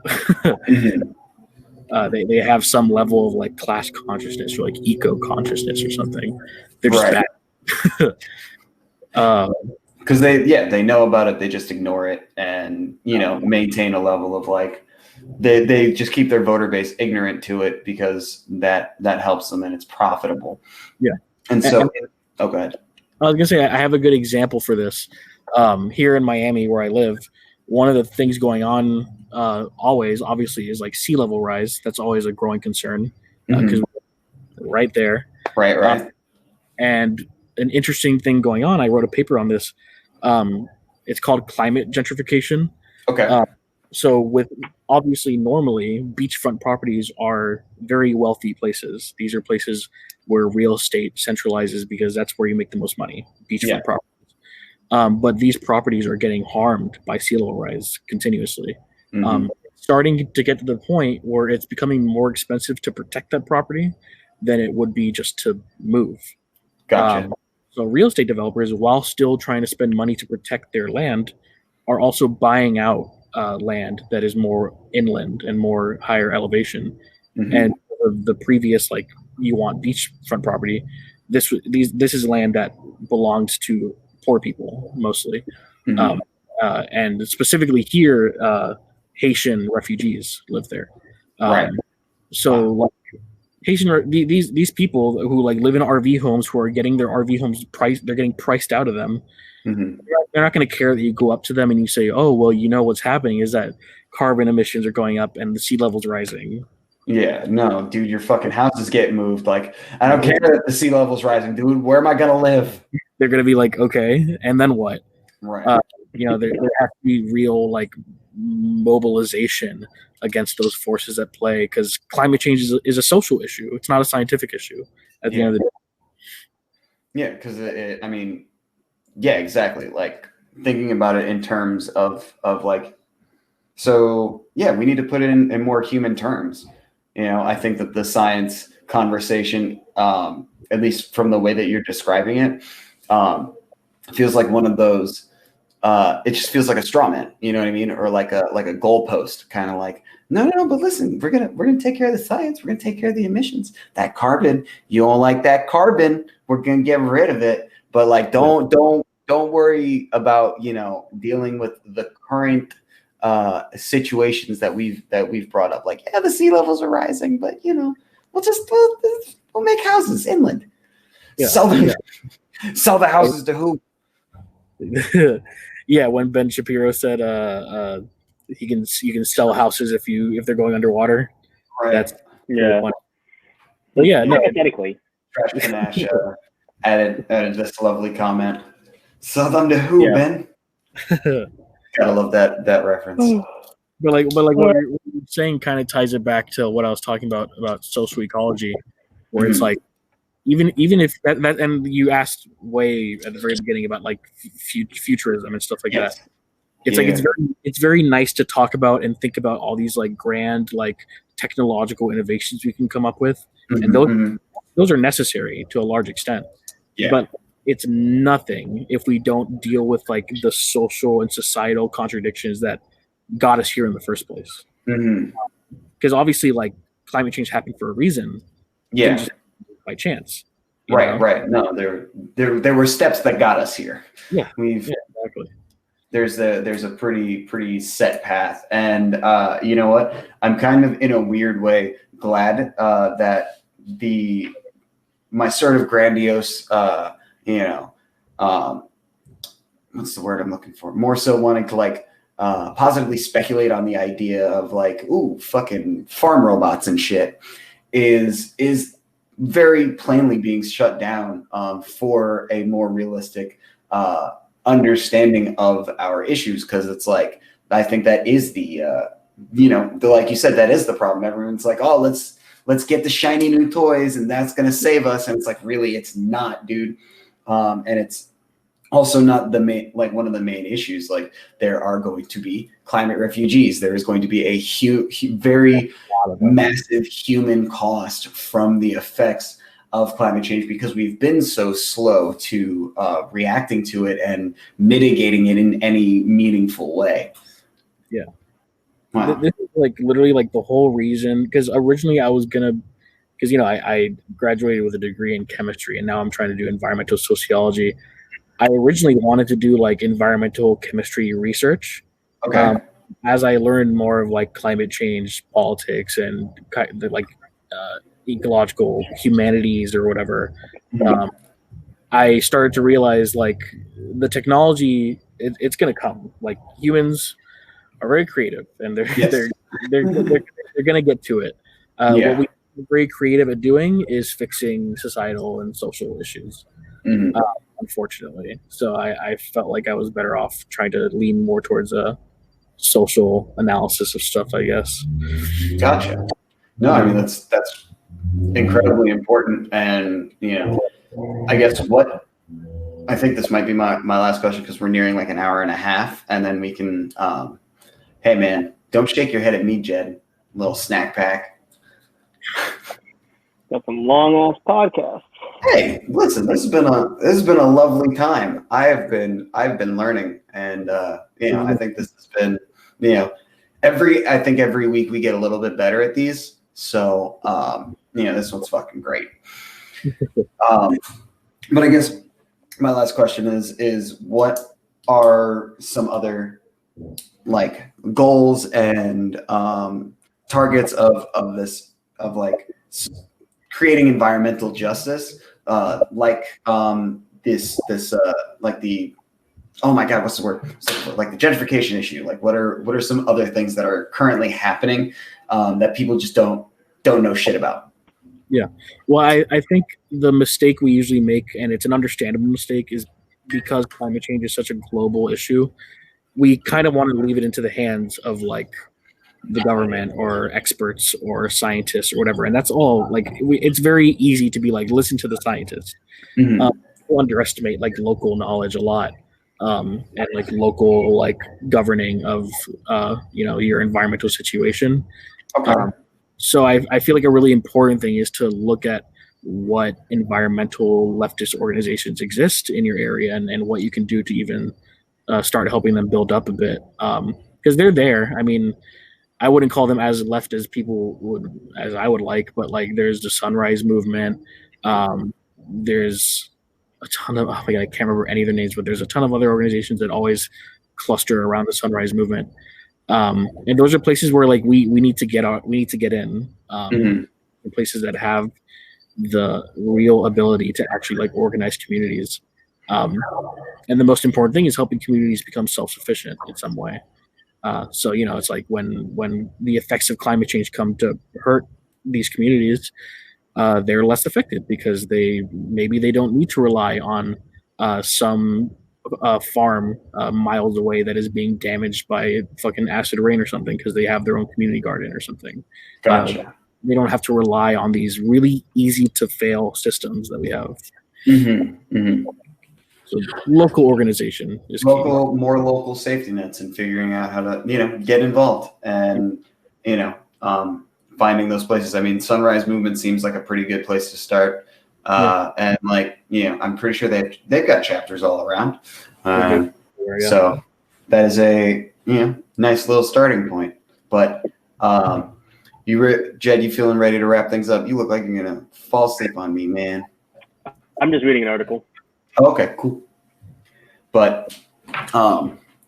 Speaker 1: Mm-hmm.
Speaker 2: They have some level of like class consciousness or like eco consciousness or something. They're just bad.
Speaker 1: Because they know about it, they just ignore it and maintain a level of like they just keep their voter base ignorant to it because that helps them and it's profitable.
Speaker 2: Yeah.
Speaker 1: And so, go ahead.
Speaker 2: I was gonna say I have a good example for this. Here in Miami, where I live, one of the things going on always, obviously, is like sea level rise. That's always a growing concern because we're right there.
Speaker 1: Right.
Speaker 2: And an interesting thing going on, I wrote a paper on this. It's called climate gentrification.
Speaker 1: Okay.
Speaker 2: So with obviously normally beachfront properties are very wealthy places. These are places where real estate centralizes because that's where you make the most money, beachfront properties. But these properties are getting harmed by sea level rise continuously. Starting to get to the point where it's becoming more expensive to protect that property than it would be just to move.
Speaker 1: Gotcha.
Speaker 2: So real estate developers, while still trying to spend money to protect their land, are also buying out land that is more inland and more higher elevation. And the previous, like, you want beachfront property, this is land that belongs to poor people mostly, and specifically here, Haitian refugees live there. So like Haitian these people who like live in RV homes, who are getting their RV homes they're getting priced out of them. They're not going to care that you go up to them and you say, "Oh, well, you know what's happening is that carbon emissions are going up and the sea level's rising."
Speaker 1: Yeah, no, dude, your fucking house is getting moved. Like, I don't care that the sea level's rising, dude. Where am I gonna live?
Speaker 2: They're going to be like, "Okay, and then what?"
Speaker 1: Right.
Speaker 2: There has to be real like mobilization against those forces at play, because climate change is a social issue. It's not a scientific issue at the end of the day.
Speaker 1: Yeah, because I mean, yeah, exactly. Like thinking about it in terms of like, so yeah, we need to put it in more human terms. I think that the science conversation, at least from the way that you're describing it, feels like one of those. It just feels like a straw man, you know what I mean, or like a goalpost, kind of like, no, but listen, we're gonna take care of the science, we're gonna take care of the emissions. That carbon, you don't like that carbon, we're gonna get rid of it. But like, don't worry about dealing with the current situations that we've brought up. Like, yeah, the sea levels are rising, but we'll make houses inland. Sell the houses to who?
Speaker 2: Yeah, when Ben Shapiro said you can sell houses if they're going underwater.
Speaker 1: Right.
Speaker 2: That's
Speaker 3: funny.
Speaker 2: But yeah, no.
Speaker 3: Hypothetically.
Speaker 1: Trash Panache added this lovely comment. Sell them to who, Ben? Gotta love that reference.
Speaker 2: But like what you're saying kind of ties it back to what I was talking about social ecology, where it's like, even if that and you asked way at the very beginning about like futurism and stuff like that. It's like it's very nice to talk about and think about all these like grand like technological innovations we can come up with, and those are necessary to a large extent.
Speaker 1: Yeah.
Speaker 2: But it's nothing if we don't deal with like the social and societal contradictions that got us here in the first place. Because obviously, like, climate change happened for a reason.
Speaker 1: Yeah.
Speaker 2: Just by chance.
Speaker 1: Right. No, there were steps that got us here.
Speaker 2: Yeah. Exactly.
Speaker 1: There's a pretty set path, and you know what? I'm kind of in a weird way glad that my sort of grandiose, what's the word I'm looking for? More so wanting to like positively speculate on the idea of like, ooh, fucking farm robots and shit is very plainly being shut down for a more realistic understanding of our issues, because it's like, I think that is the like you said, that is the problem. Everyone's like, oh, let's get the shiny new toys and that's gonna save us, and it's like, really, it's not, dude. And it's also not the main, like, one of the main issues. Like, there are going to be climate refugees. There is going to be a very massive human cost from the effects of climate change, because we've been so slow to reacting to it and mitigating it in any meaningful way.
Speaker 2: Yeah.
Speaker 1: Wow.
Speaker 2: This is like literally like the whole reason, because originally I was gonna, because I graduated with a degree in chemistry and now I'm trying to do environmental sociology. I originally wanted to do like environmental chemistry research.
Speaker 1: Okay.
Speaker 2: as I learned more of like climate change politics and like ecological humanities or whatever, I started to realize like the technology it's going to come. Like humans are very creative, and they're going to get to it. What we are very creative at doing is fixing societal and social issues. Unfortunately, so I felt like I was better off trying to lean more towards a social analysis of stuff, I guess.
Speaker 1: Gotcha. No, I mean that's incredibly important, and I guess what I think this might be my last question because we're nearing like an hour and a half, and then we can. Hey man, don't shake your head at me, Jed. Little snack pack.
Speaker 3: Got some long ass podcasts.
Speaker 1: Hey, listen, this has been a lovely time. I've been learning, and I think this has been every week we get a little bit better at these. So this one's fucking great. But I guess my last question is what are some other like goals and targets of like creating environmental justice, like the oh my god, what's the word? Like the gentrification issue. Like what are some other things that are currently happening that people just don't know shit about?
Speaker 2: Yeah, well, I think the mistake we usually make, and it's an understandable mistake, is because climate change is such a global issue. We kind of want to leave it into the hands of like the government or experts or scientists or whatever, and that's all. Like it's very easy to be like, listen to the scientists. People underestimate like local knowledge a lot, and like local like governing of your environmental situation.
Speaker 1: Okay.
Speaker 2: So I feel like a really important thing is to look at what environmental leftist organizations exist in your area and what you can do to even start helping them build up a bit, because they're there. I mean, I wouldn't call them as left as people would, as I would like, but like there's the Sunrise Movement. There's a ton of, oh my God, I can't remember any of their names, but there's a ton of other organizations that always cluster around the Sunrise Movement. And those are places where like we need to get in, places that have the real ability to actually like organize communities. And the most important thing is helping communities become self-sufficient in some way. So it's like when the effects of climate change come to hurt these communities, they're less affected because maybe they don't need to rely on some farm miles away that is being damaged by fucking acid rain or something because they have their own community garden or something.
Speaker 1: Gotcha.
Speaker 2: They don't have to rely on these really easy to fail systems that we have. So local organization is
Speaker 1: more local safety nets and figuring out how to get involved and finding those places. I mean, Sunrise Movement seems like a pretty good place to start. And like I'm pretty sure they've got chapters all around. So that is a nice little starting point. But Jed, you feeling ready to wrap things up? You look like you're gonna fall asleep on me, man.
Speaker 3: I'm just reading an article.
Speaker 1: Okay, cool. But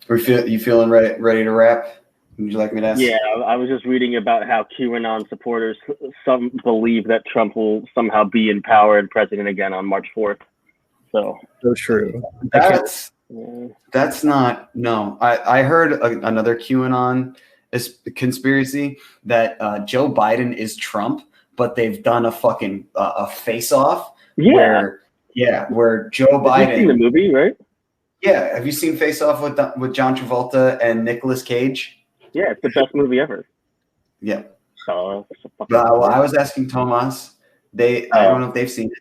Speaker 1: you feeling ready to wrap? Would you like me to ask?
Speaker 3: Yeah, I was just reading about how QAnon supporters some believe that Trump will somehow be in power and president again on March 4th. So
Speaker 2: true.
Speaker 1: That's not no. I heard another QAnon conspiracy that Joe Biden is Trump, but they've done a fucking a face off. Where Joe Biden.
Speaker 3: Have you seen the movie, right?
Speaker 1: Yeah, have you seen Face Off with John Travolta and Nicolas Cage?
Speaker 3: Yeah, it's the best movie ever.
Speaker 1: Yeah.
Speaker 3: Well,
Speaker 1: I was asking Tomas. I don't know if they've seen it.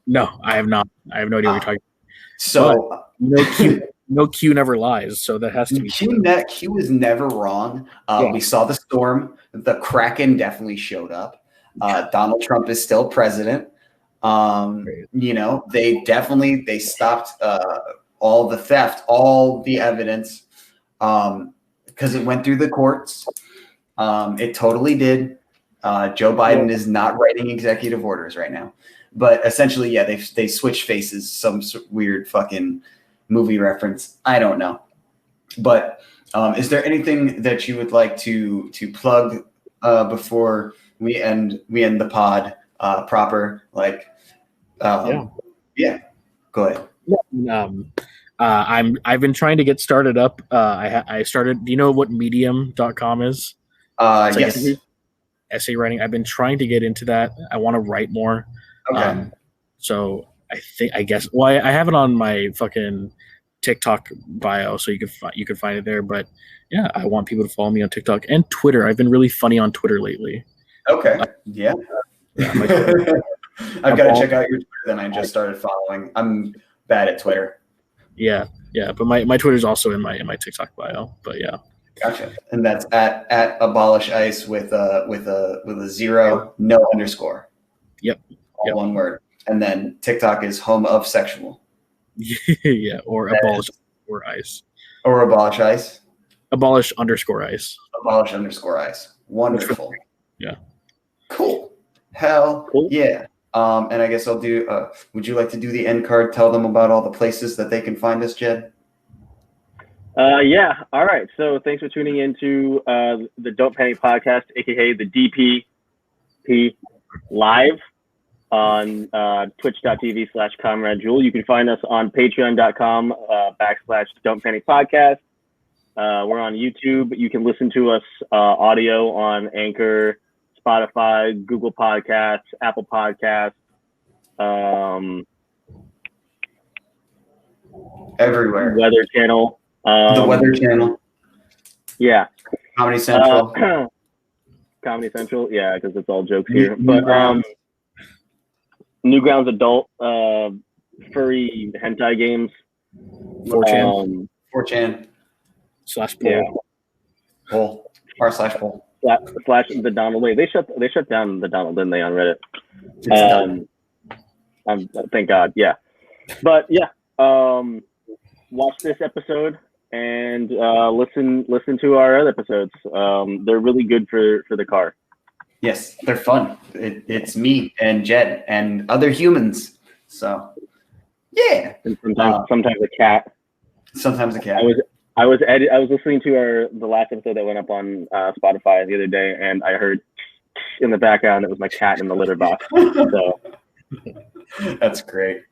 Speaker 2: No, I have not. I have no idea what you're talking about.
Speaker 1: So
Speaker 2: no Q never lies, so that has to be
Speaker 1: Q is never wrong. We saw the storm. The Kraken definitely showed up. Donald Trump is still president. They stopped all the theft, all the evidence, because it went through the courts. It totally did. Joe Biden is not writing executive orders right now, but essentially, they switch faces. Some weird fucking movie reference. I don't know, but Is there anything that you would like to plug before we end the pod proper? Like, yeah, go ahead.
Speaker 2: I've been trying to get started up. I started. Do you know what Medium.com is? It's like
Speaker 1: Yes.
Speaker 2: Essay writing. I've been trying to get into that. I want to write more.
Speaker 1: Okay.
Speaker 2: So I guess. Well, I have it on my fucking TikTok bio, so you could find it there. But yeah, I want people to follow me on TikTok and Twitter. I've been really funny on Twitter lately.
Speaker 1: Okay. Yeah. I've got to check out your Twitter. Then I just started following. I'm bad at Twitter.
Speaker 2: Yeah, but my Twitter's also in my TikTok bio. But yeah.
Speaker 1: Gotcha. And that's at abolish ice with a 0, no underscore.
Speaker 2: Yep.
Speaker 1: All one word. And then TikTok is home of sexual.
Speaker 2: Yeah, or abolish or ice.
Speaker 1: Or abolish ice.
Speaker 2: Abolish underscore ice.
Speaker 1: Abolish underscore ice. Wonderful.
Speaker 2: Yeah.
Speaker 1: Cool. Hell cool. Yeah. And I guess I'll do. Would you like to do the end card? Tell them about all the places that they can find us, Jed.
Speaker 3: Yeah. All right. So thanks for tuning into the Don't Panic podcast, aka the DPP live on twitch.tv/Comrade Jewel. You can find us on patreon.com /Don't Panic podcast. We're on YouTube. You can listen to us audio on Anchor, Spotify, Google Podcasts, Apple Podcasts.
Speaker 1: Everywhere.
Speaker 3: Weather Channel.
Speaker 1: The Weather Channel.
Speaker 3: Yeah.
Speaker 1: Comedy Central.
Speaker 3: Comedy Central. Yeah, because it's all jokes here. But Newgrounds Adult, furry hentai games.
Speaker 2: 4chan.
Speaker 1: 4chan.
Speaker 2: /poll.
Speaker 1: Yeah. Poll. /poll.
Speaker 3: / the Donald. Wait, they shut down the Donald, didn't they, on Reddit? Thank God. Yeah. But yeah, watch this episode and listen to our other episodes. They're really good for the car.
Speaker 1: Yes, they're fun. It's me and Jed and other humans. So yeah.
Speaker 3: And sometimes a cat.
Speaker 1: Sometimes a cat.
Speaker 3: I was listening to the last episode that went up on Spotify the other day, and I heard in the background it was my cat in the litter box. So
Speaker 1: that's great.